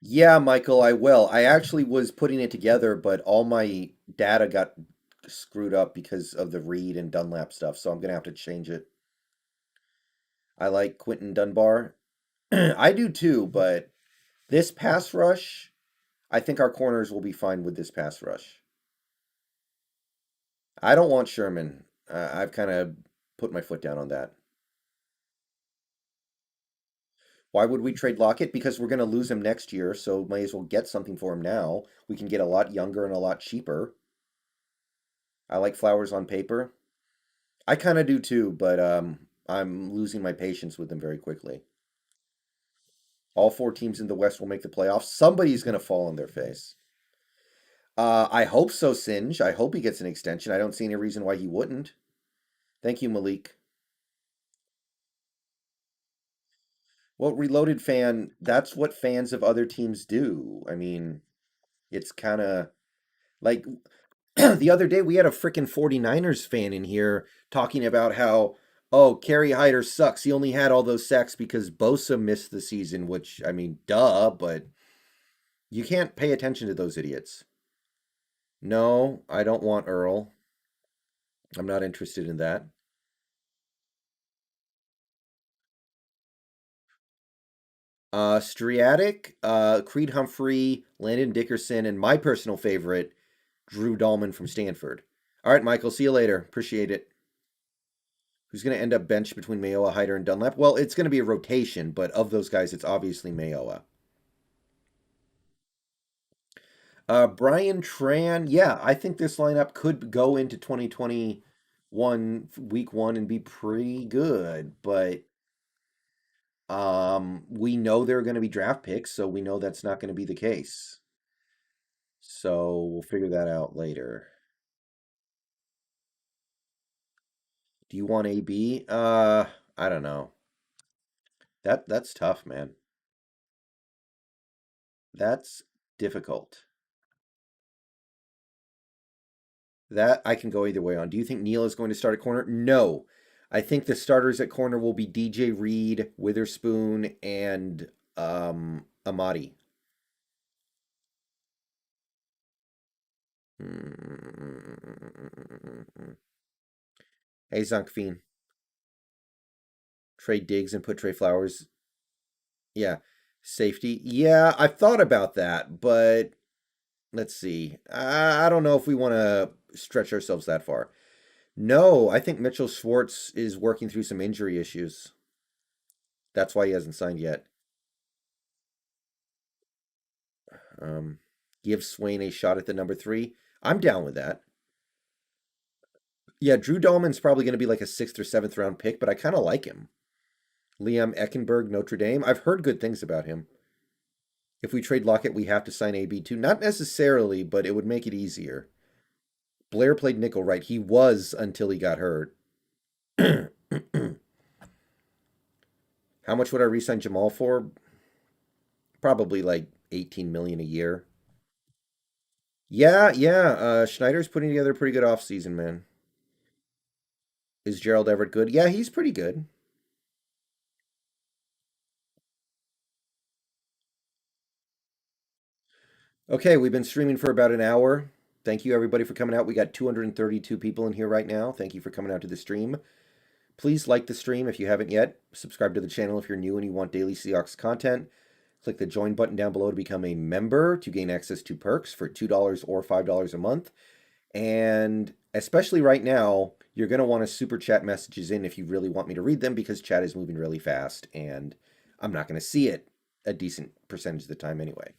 Yeah, Michael, I will. I actually was putting it together, but all my data got screwed up because of the Reed and Dunlap stuff, so I'm gonna have to change it. I like Quentin Dunbar. I do too, but this pass rush, I think our corners will be fine with this pass rush. I don't want Sherman. I've kind of put my foot down on that. Why would we trade Lockett? Because we're going to lose him next year, so might as well get something for him now. We can get a lot younger and a lot cheaper. I like flowers on paper. I kind of do too, but I'm losing my patience with them very quickly. All four teams in the West will make the playoffs. Somebody's going to fall on their face. I hope so, Singe. I hope he gets an extension. I don't see any reason why he wouldn't. Thank you, Malik. Well, Reloaded fan, that's what fans of other teams do. I mean, it's kind of like the other day we had a freaking 49ers fan in here talking about how, oh, Kerry Hyder sucks. He only had all those sacks because Bosa missed the season, which, I mean, duh, but you can't pay attention to those idiots. No, I don't want Earl. I'm not interested in that. Striatic, Creed Humphrey, Landon Dickerson, and my personal favorite, Drew Dahlman from Stanford. All right, Michael, see you later. Appreciate it. Who's going to end up benched between Mayoa, Hyder, and Dunlap? Well, it's going to be a rotation, but of those guys, it's obviously Mayoa. Brian Tran, yeah, I think this lineup could go into 2021 week one and be pretty good, but we know there are going to be draft picks, so we know that's not going to be the case. So we'll figure that out later. Do you want AB? I don't know. That's tough, man. That's difficult. That I can go either way on. Do you think Neal is going to start at corner? No. I think the starters at corner will be DJ Reed, Witherspoon, and Amadi. Hey, zaknyfein. Trade Diggs and put Trey Flowers. Yeah. Safety. Yeah, I've thought about that, but let's see. I don't know if we want to stretch ourselves that far. No, I think Mitchell Schwartz is working through some injury issues. That's why he hasn't signed yet. Um, give Swain a shot at the number three. I'm down with that. Yeah, Drew Dahlman's probably going to be like a sixth or seventh round pick, but I kind of like him. Liam Eckenberg, Notre Dame. I've heard good things about him. If we trade Lockett, we have to sign AB too. Not necessarily, but it would make it easier. Blair played nickel, right? He was until he got hurt. How much would I resign Jamal for? Probably like 18 million a year. Yeah. Schneider's putting together a pretty good offseason, man. Is Gerald Everett good? Yeah, he's pretty good. Okay, we've been streaming for about an hour. Thank you everybody for coming out. We got 232 people in here right now. Thank you for coming out to the stream. Please like the stream if you haven't yet. Subscribe to the channel if you're new and you want daily Seahawks content. Click the join button down below to become a member to gain access to perks for $2 or $5 a month. And especially right now, you're going to want to super chat messages in if you really want me to read them because chat is moving really fast and I'm not going to see it a decent percentage of the time anyway.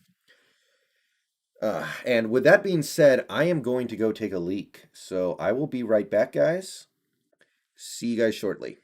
And with that being said, I am going to go take a leak. So I will be right back, guys. See you guys shortly.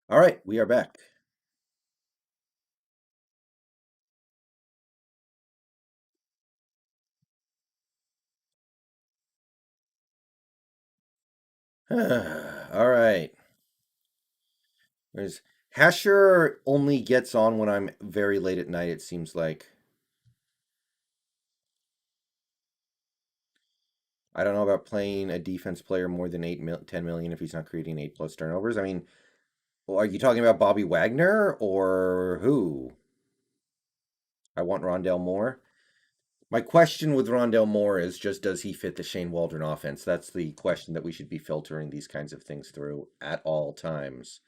All right, we are back. All right. There's Hasher only gets on when I'm very late at night, it seems like. I don't know about playing a defense player more than 10 million if he's not creating 8 plus turnovers. I mean, well, are you talking about Bobby Wagner or who? I want Rondell Moore. My question with Rondell Moore is just does he fit the Shane Waldron offense? That's the question that we should be filtering these kinds of things through at all times.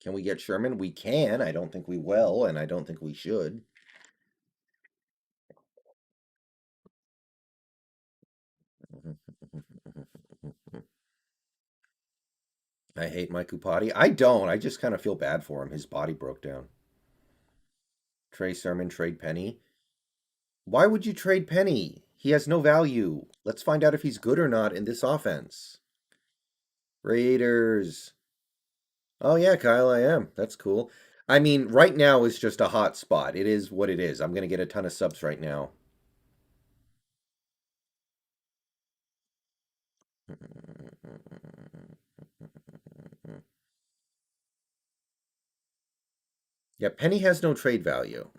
Can we get Sherman? We can. I don't think we will, and I don't think we should. I hate Mike Upati. I don't. I just kind of feel bad for him. His body broke down. Trey Sermon, trade Penny. Why would you trade Penny? He has no value. Let's find out if he's good or not in this offense. Raiders. Oh, yeah, Kyle, I am. That's cool. I mean, right now is just a hot spot. It is what it is. I'm going to get a ton of subs right now. Yeah, Penny has no trade value.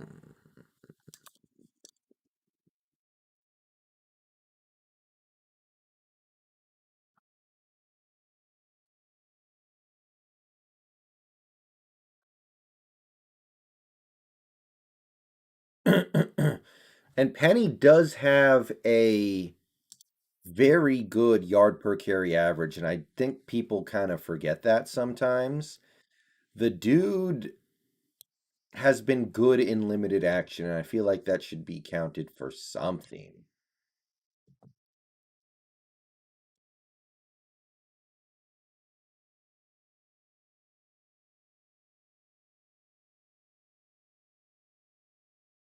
And Penny does have a very good yard per carry average, and I think people kind of forget that sometimes. The dude has been good in limited action, and I feel like that should be counted for something.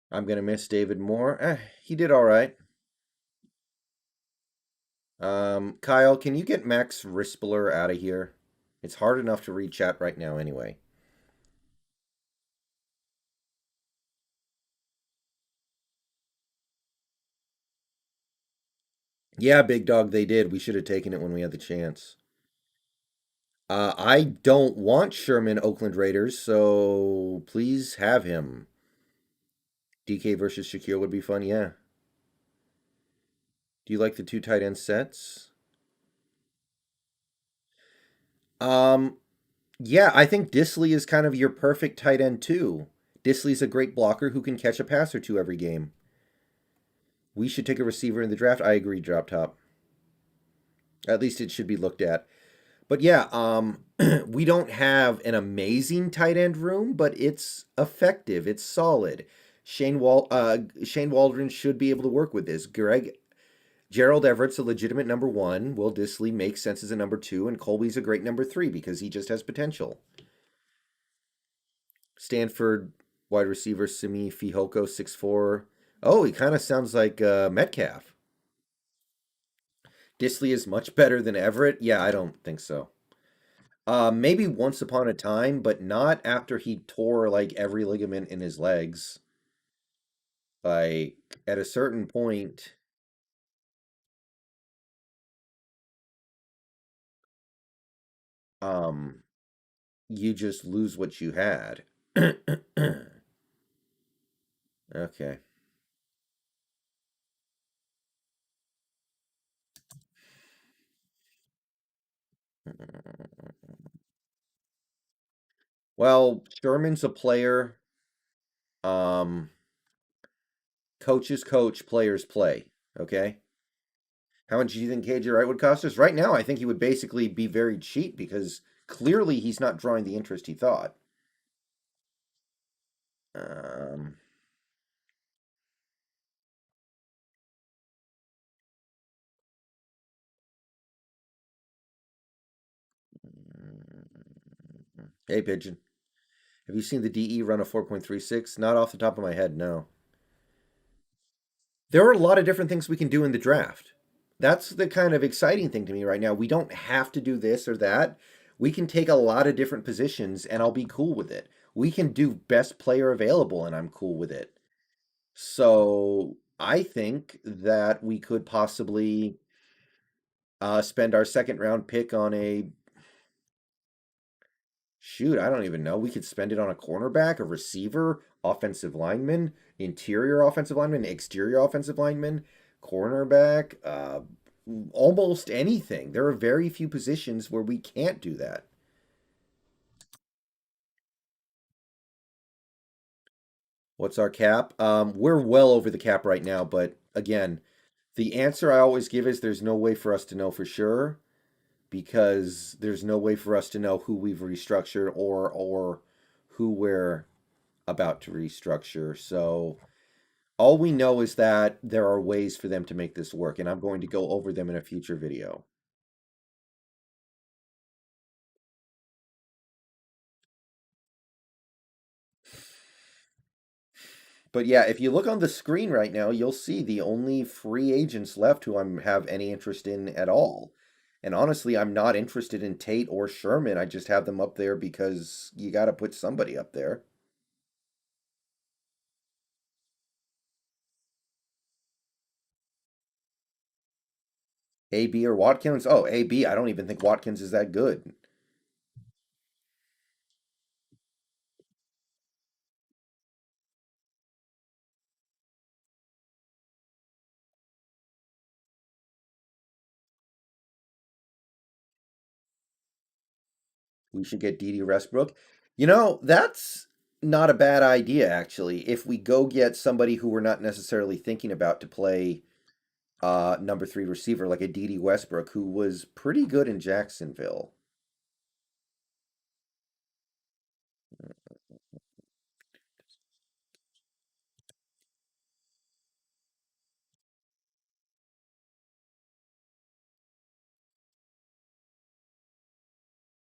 I'm gonna miss David Moore. He did all right. Kyle, can you get Max Rispler out of here? It's hard enough to read chat right now anyway. Yeah, big dog, they did. We should have taken it when we had the chance. I don't want Sherman Oakland Raiders, so please have him. DK versus Shaquille would be fun, yeah. Do you like the two tight end sets? Um, yeah, I think Disley is kind of your perfect tight end too. Disley's a great blocker who can catch a pass or two every game. We should take a receiver in the draft. I agree, drop top. At least it should be looked at. But yeah, we don't have an amazing tight end room, but it's effective. It's solid. Shane Waldron should be able to work with this. Gerald Everett's a legitimate number one. Will Disley makes sense as a number two, and Colby's a great number three because he just has potential. Stanford wide receiver Simi Fihoko 6'4". Oh, he kind of sounds like Metcalf. Disley is much better than Everett. Yeah, I don't think so. Maybe once upon a time, but not after he tore like every ligament in his legs. Like at a certain point, um, you just lose what you had. Okay. Well, Sherman's a player. Um, Coaches coach, players play. Okay. How much do you think KJ Wright would cost us? Right now, I think he would basically be very cheap because clearly he's not drawing the interest he thought. Um, Hey, Pigeon. Have you seen the DE run a 4.36? Not off the top of my head, no. There are a lot of different things we can do in the draft. That's the kind of exciting thing to me right now. We don't have to do this or that. We can take a lot of different positions and I'll be cool with it. We can do best player available and I'm cool with it. So I think that we could possibly spend our second round pick on a shoot. I don't even know. We could spend it on a cornerback, a receiver, offensive lineman, interior offensive lineman, exterior offensive lineman, cornerback, almost anything. There are very few positions where we can't do that. What's our cap? We're well over the cap right now, but again, the answer I always give is there's no way for us to know for sure because there's no way for us to know who we've restructured or who we're about to restructure. So all we know is that there are ways for them to make this work, and I'm going to go over them in a future video. But yeah, if you look on the screen right now, you'll see the only free agents left who I have any interest in at all. And honestly, I'm not interested in Tate or Sherman. I just have them up there because you got to put somebody up there. AB or Watkins? Oh, AB. I don't even think Watkins is that good. We should get Dede Westbrook. That's not a bad idea, actually. If we go get somebody who we're not necessarily thinking about to play number three receiver, like a Dede Westbrook, who was pretty good in Jacksonville.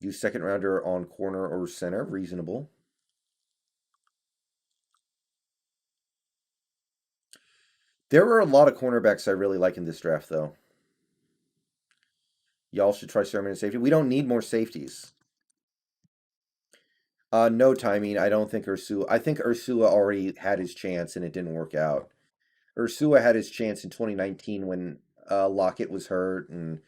Use second rounder on corner or center, reasonable. There are a lot of cornerbacks I really like in this draft, though. Y'all should try Sermon and safety. We don't need more safeties. No timing. I don't think Ursula. I think Ursula already had his chance and it didn't work out. Ursula had his chance in 2019 when Lockett was hurt and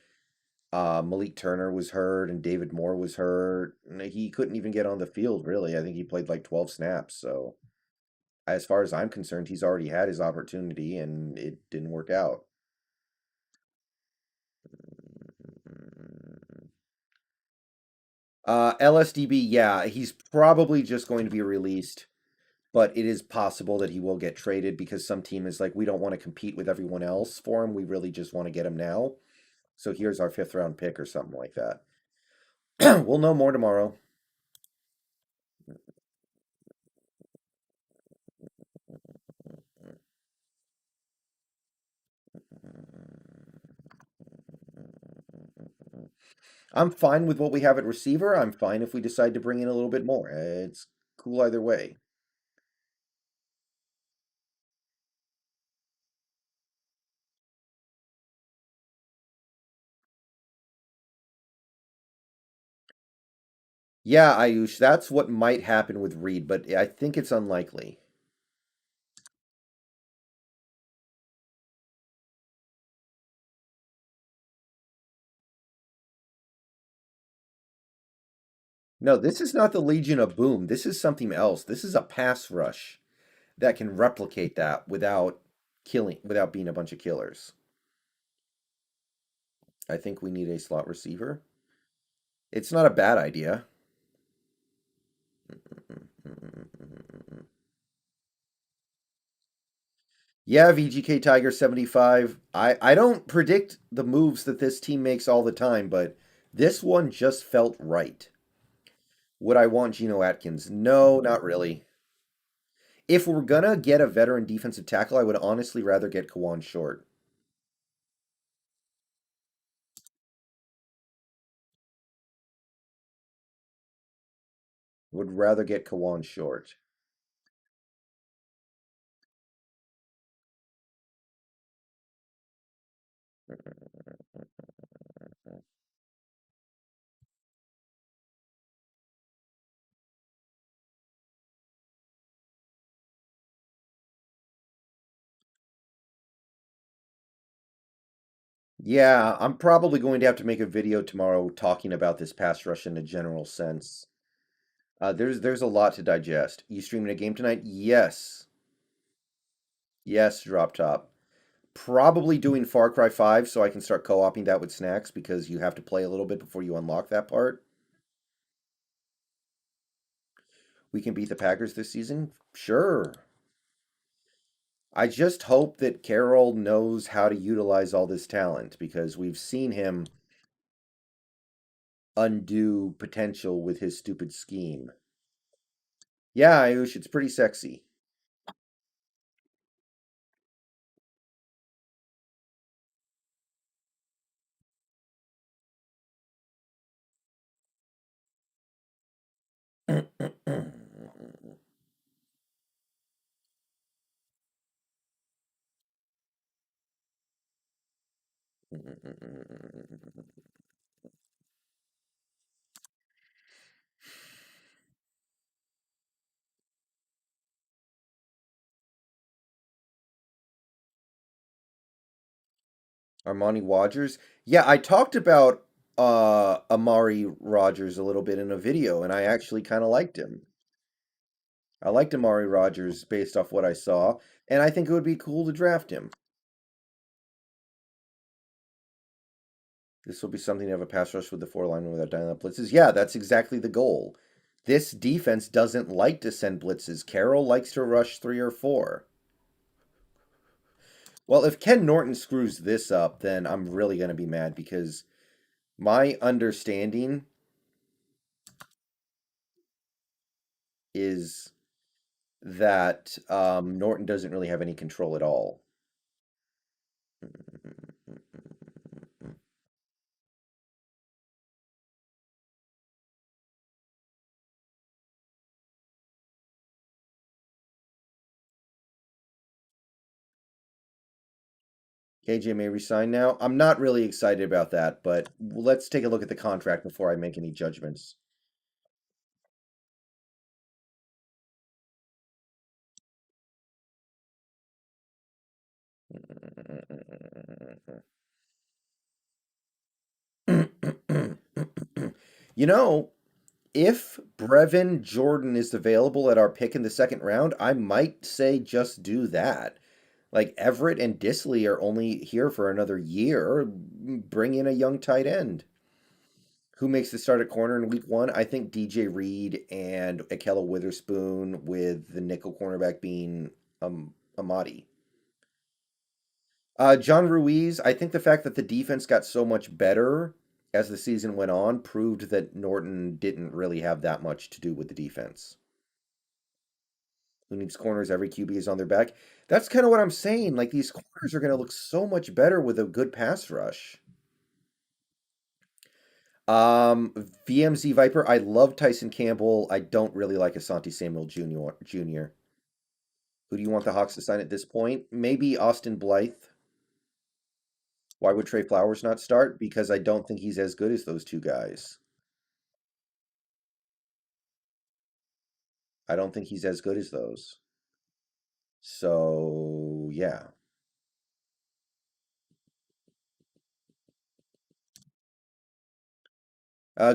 Malik Turner was hurt and David Moore was hurt. And he couldn't even get on the field, really. I think he played like 12 snaps. So, as far as I'm concerned, he's already had his opportunity and it didn't work out. LSDB, yeah, he's probably just going to be released, but it is possible that he will get traded because some team is like, we don't want to compete with everyone else for him. We really just want to get him now. So here's our fifth round pick or something like that. We'll know more tomorrow. I'm fine with what we have at receiver. I'm fine if we decide to bring in a little bit more. It's cool either way. Yeah, Ayush, that's what might happen with Reed, but I think it's unlikely. No, this is not the Legion of Boom. This is something else. This is a pass rush that can replicate that without being a bunch of killers. I think we need a slot receiver. It's not a bad idea. Yeah, VGK Tiger 75. I don't predict the moves that this team makes all the time, but this one just felt right. Would I want Geno Atkins? No, not really. If we're gonna get a veteran defensive tackle, I would honestly rather get Kawan Short. Would rather get Kawan short. Yeah, I'm probably going to have to make a video tomorrow talking about this pass rush in a general sense. There's a lot to digest. You streaming a game tonight? Yes. Yes, drop top. Probably doing Far Cry 5 so I can start co-oping that with snacks because you have to play a little bit before you unlock that part. We can beat the Packers this season? Sure. I just hope that Carroll knows how to utilize all this talent because we've seen him undo potential with his stupid scheme. Yeah, Ayush, it's pretty sexy. Armani Rogers. Yeah, I talked about Amari Rogers a little bit in a video, and I actually kind of liked him. I liked Amari Rogers based off what I saw, and I think it would be cool to draft him. This will be something to have a pass rush with the four linemen without dialing up blitzes. Yeah, that's exactly the goal. This defense doesn't like to send blitzes. Carroll likes to rush 3 or 4. Well, if Ken Norton screws this up, then I'm really going to be mad because my understanding is that Norton doesn't really have any control at all. KJ may resign now. I'm not really excited about that, but let's take a look at the contract before I make any judgments. You know, if Brevin Jordan is available at our pick in the second round, I might say just do that. Like Everett and Disley are only here for another year. Bring in a young tight end. Who makes the start at corner in week 1? I think DJ Reed and Akella Witherspoon with the nickel cornerback being Amadi. John Ruiz, I think the fact that the defense got so much better as the season went on proved that Norton didn't really have that much to do with the defense. Who needs corners? Every QB is on their back. That's kind of what I'm saying. Like these corners are going to look so much better with a good pass rush. VMZ Viper. I love Tyson Campbell. I don't really like Asante Samuel Jr. Who do you want the Hawks to sign at this point? Maybe Austin Blythe. Why would Trey Flowers not start? Because I don't think he's as good as those two guys. I don't think he's as good as those. So, yeah.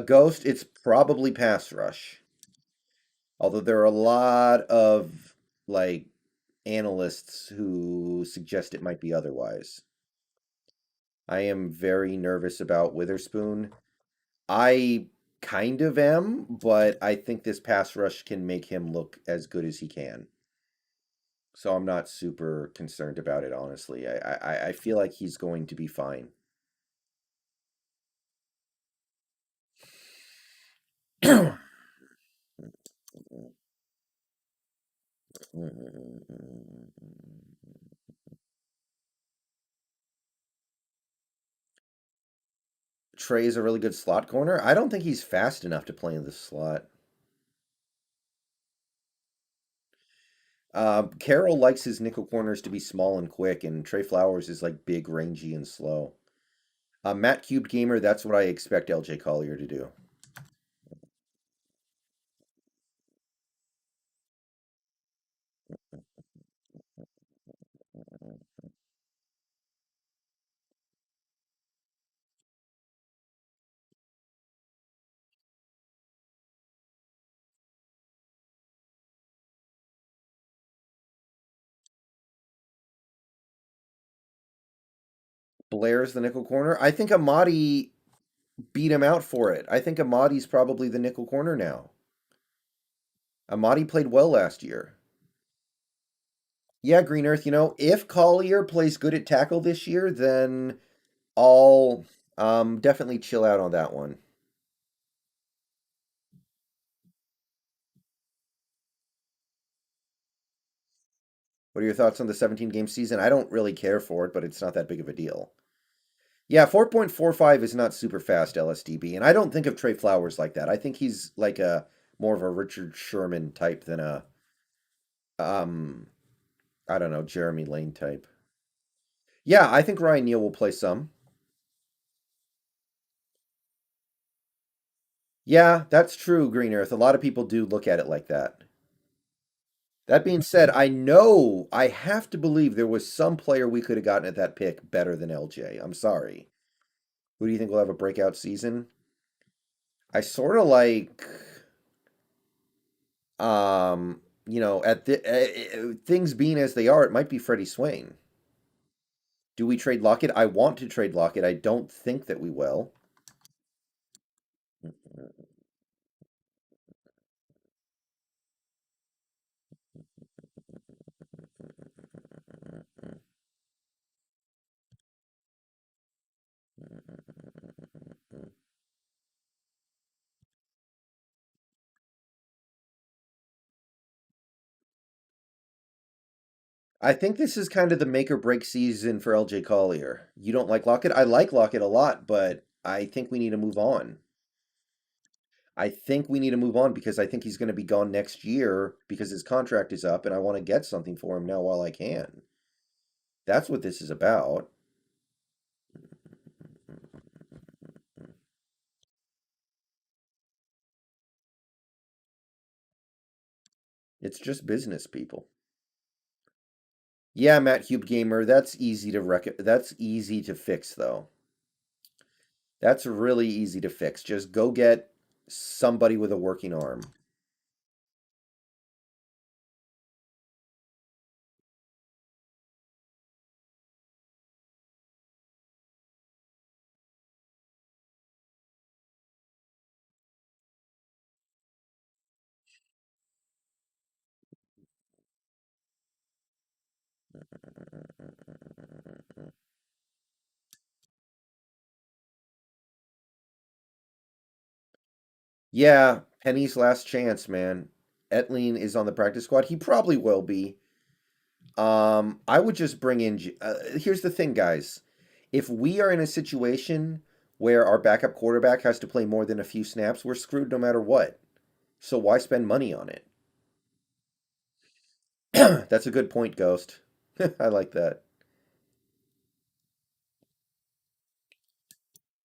Ghost, it's probably pass rush. Although there are a lot of like analysts who suggest it might be otherwise. I am very nervous about Witherspoon. I kind of am, but I think this pass rush can make him look as good as he can. So I'm not super concerned about it, honestly. I feel like he's going to be fine. Trey is a really good slot corner. I don't think he's fast enough to play in the slot. Carroll likes his nickel corners to be small and quick, and Trey Flowers is like big, rangy, and slow. Matt Cubed Gamer, that's what I expect LJ Collier to do. Blair's the nickel corner. I think Amadi beat him out for it. I think Amadi's probably the nickel corner now. Amadi played well last year. Yeah, Green Earth, if Collier plays good at tackle this year, then I'll definitely chill out on that one. What are your thoughts on the 17 game season? I don't really care for it, but it's not that big of a deal. Yeah, 4.45 is not super fast LSDB, and I don't think of Trey Flowers like that. I think he's like a more of a Richard Sherman type than a um I don't know, Jeremy Lane type. Yeah, I think Ryan Neal will play some. Yeah, that's true, Green Earth. A lot of people do look at it like that. That being said, I have to believe there was some player we could have gotten at that pick better than LJ. I'm sorry. Who do you think will have a breakout season? I sort of like, at the things being as they are, it might be Freddie Swain. Do we trade Lockett? I want to trade Lockett. I don't think that we will. I think this is kind of the make or break season for LJ Collier. You don't like Lockett? I like Lockett a lot, but I think we need to move on. I think we need to move on because I think he's going to be gone next year because his contract is up and I want to get something for him now while I can. That's what this is about. It's just business, people. Yeah, Matt Cube Gamer, that's easy to fix though. That's really easy to fix. Just go get somebody with a working arm. Yeah, Penny's last chance, man. Etling is on the practice squad. He probably will be. I would just bring in. Here's the thing, guys. If we are in a situation where our backup quarterback has to play more than a few snaps, we're screwed no matter what. So why spend money on it? That's a good point, Ghost. I like that.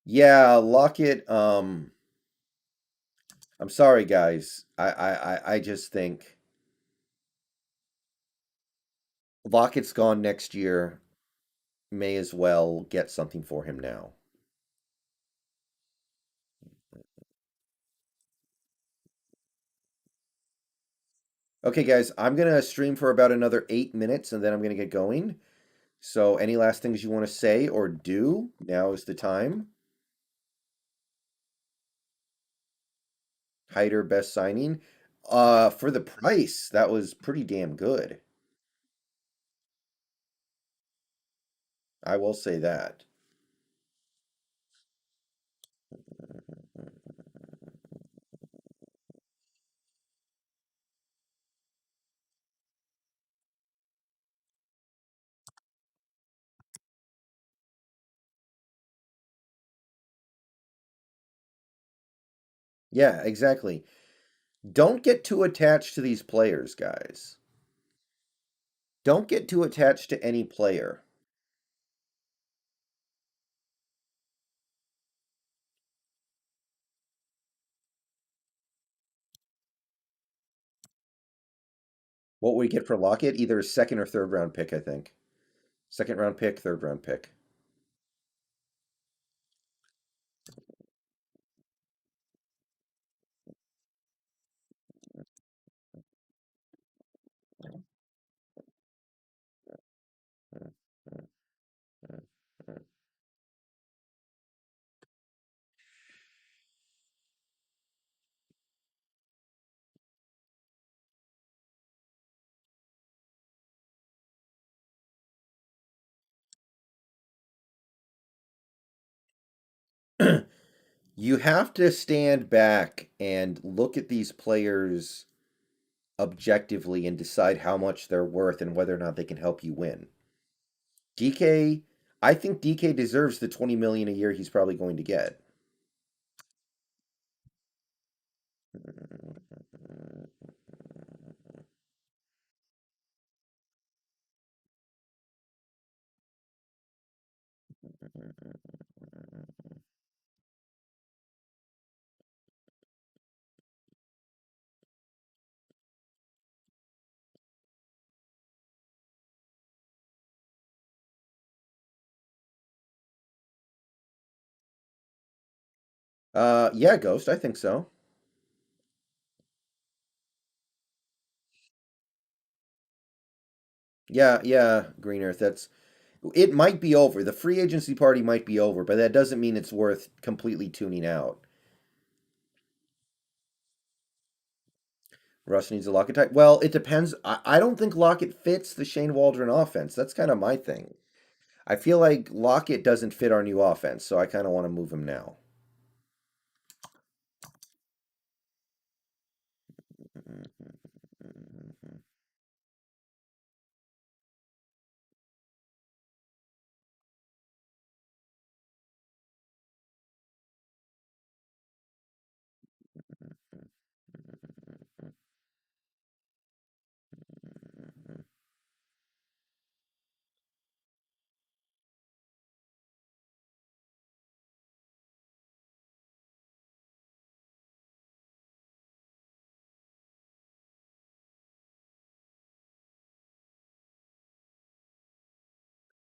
Yeah, Lockett. I'm sorry, guys. I just think Lockett's gone next year. May as well get something for him now. Okay, guys, I'm gonna stream for about another 8 minutes and then I'm gonna get going. So, any last things you want to say or do? Now is the time. Hyder best signing. For the price, that was pretty damn good. I will say that. Yeah, exactly. Don't get too attached to these players, guys. Don't get too attached to any player. What we get for Lockett? Either a second or third round pick, I think. Second round pick, third round pick. You have to stand back and look at these players objectively and decide how much they're worth and whether or not they can help you win. DK, I think DK deserves the 20 million a year he's probably going to get. Yeah, Ghost, I think so. Yeah, yeah, Green Earth. That's it. Might be over. The free agency party might be over, but that doesn't mean it's worth completely tuning out. Russ needs a Lockett type. Well, it depends. I don't think Lockett fits the Shane Waldron offense. That's kind of my thing. I feel like Lockett doesn't fit our new offense, so I kind of want to move him now.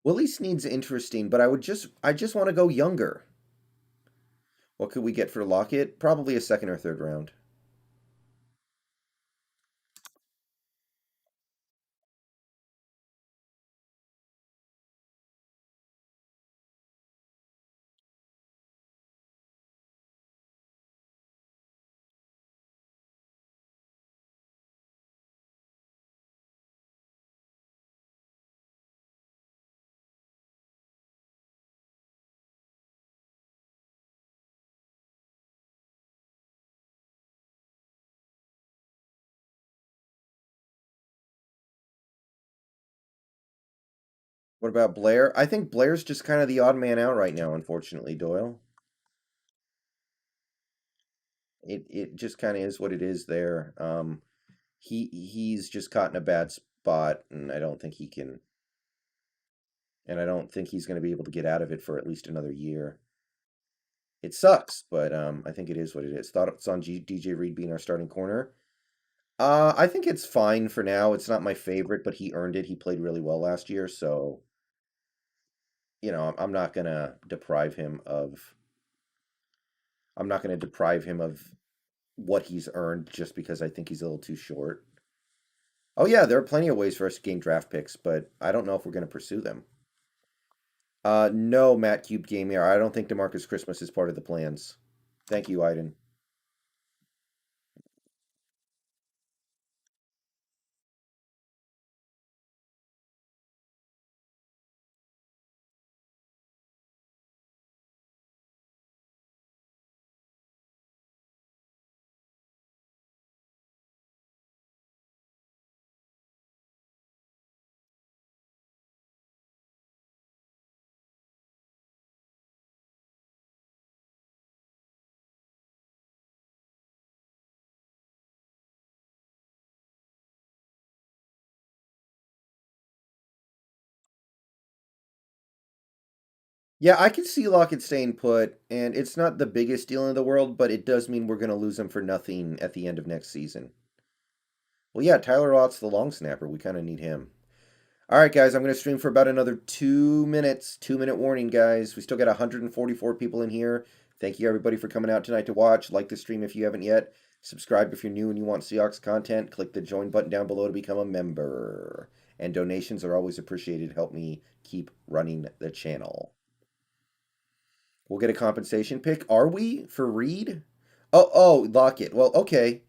Willie Snead's interesting, but I just want to go younger. What could we get for Lockett? Probably a second or third round. What about Blair? I think Blair's just kind of the odd man out right now, unfortunately, Doyle. It just kind of is what it is there. He's just caught in a bad spot, and I don't think he's going to be able to get out of it for at least another year. It sucks, but I think it is what it is. Thoughts on DJ Reed being our starting corner? I think it's fine for now. It's not my favorite, but he earned it. He played really well last year, so I'm not gonna deprive him of. I'm not gonna deprive him of what he's earned just because I think he's a little too short. Oh yeah, there are plenty of ways for us to gain draft picks, but I don't know if we're gonna pursue them. No, Matt Cube Game here. I don't think DeMarcus Christmas is part of the plans. Thank you, Iden. Yeah, I can see Lockett staying put, and it's not the biggest deal in the world, but it does mean we're going to lose him for nothing at the end of next season. Well, yeah, Tyler Lott's the long snapper. We kind of need him. All right, guys, I'm going to stream for about another 2 minutes. 2 minute warning, guys. We still got 144 people in here. Thank you, everybody, for coming out tonight to watch. Like the stream if you haven't yet. Subscribe if you're new and you want Seahawks content. Click the join button down below to become a member. And donations are always appreciated. Help me keep running the channel. We'll get a compensation pick. Are we for Reed? Oh, Lockett. Well, okay.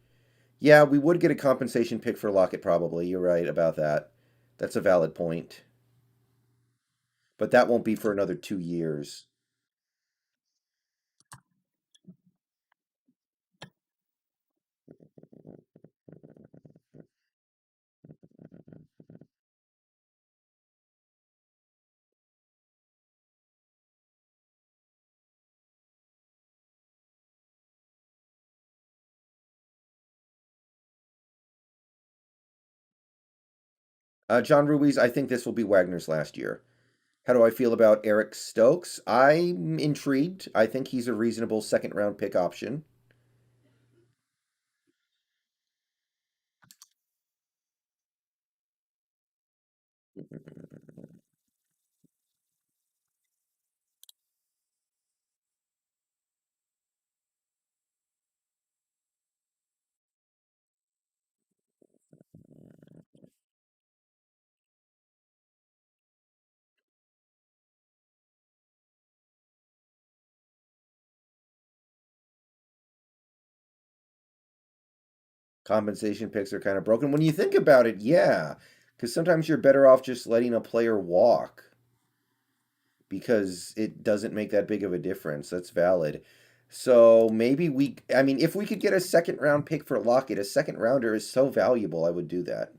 Yeah, we would get a compensation pick for Lockett probably. You're right about that. That's a valid point. But that won't be for another 2 years. John Ruiz, I think this will be Wagner's last year. How do I feel about Eric Stokes? I'm intrigued. I think he's a reasonable second round pick option. Compensation picks are kind of broken. When you think about it, yeah. Because sometimes you're better off just letting a player walk because it doesn't make that big of a difference. That's valid. So maybe I mean, if we could get a second round pick for Lockett, a second rounder is so valuable, I would do that.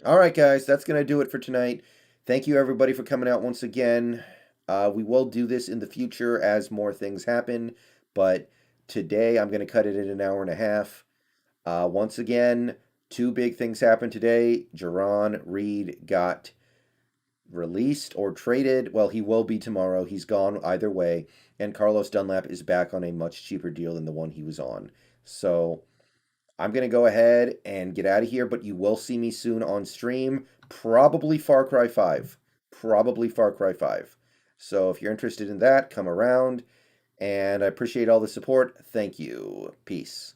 All right, guys, that's going to do it for tonight. Thank you, everybody, for coming out once again. We will do this in the future as more things happen, but today I'm going to cut it at an hour and a half. Once again, two big things happened today. Jarran Reed got released or traded. Well, he will be tomorrow. He's gone either way. And Carlos Dunlap is back on a much cheaper deal than the one he was on. So I'm going to go ahead and get out of here, but you will see me soon on stream. Probably Far Cry 5. Probably Far Cry 5. So if you're interested in that, come around. And I appreciate all the support. Thank you. Peace.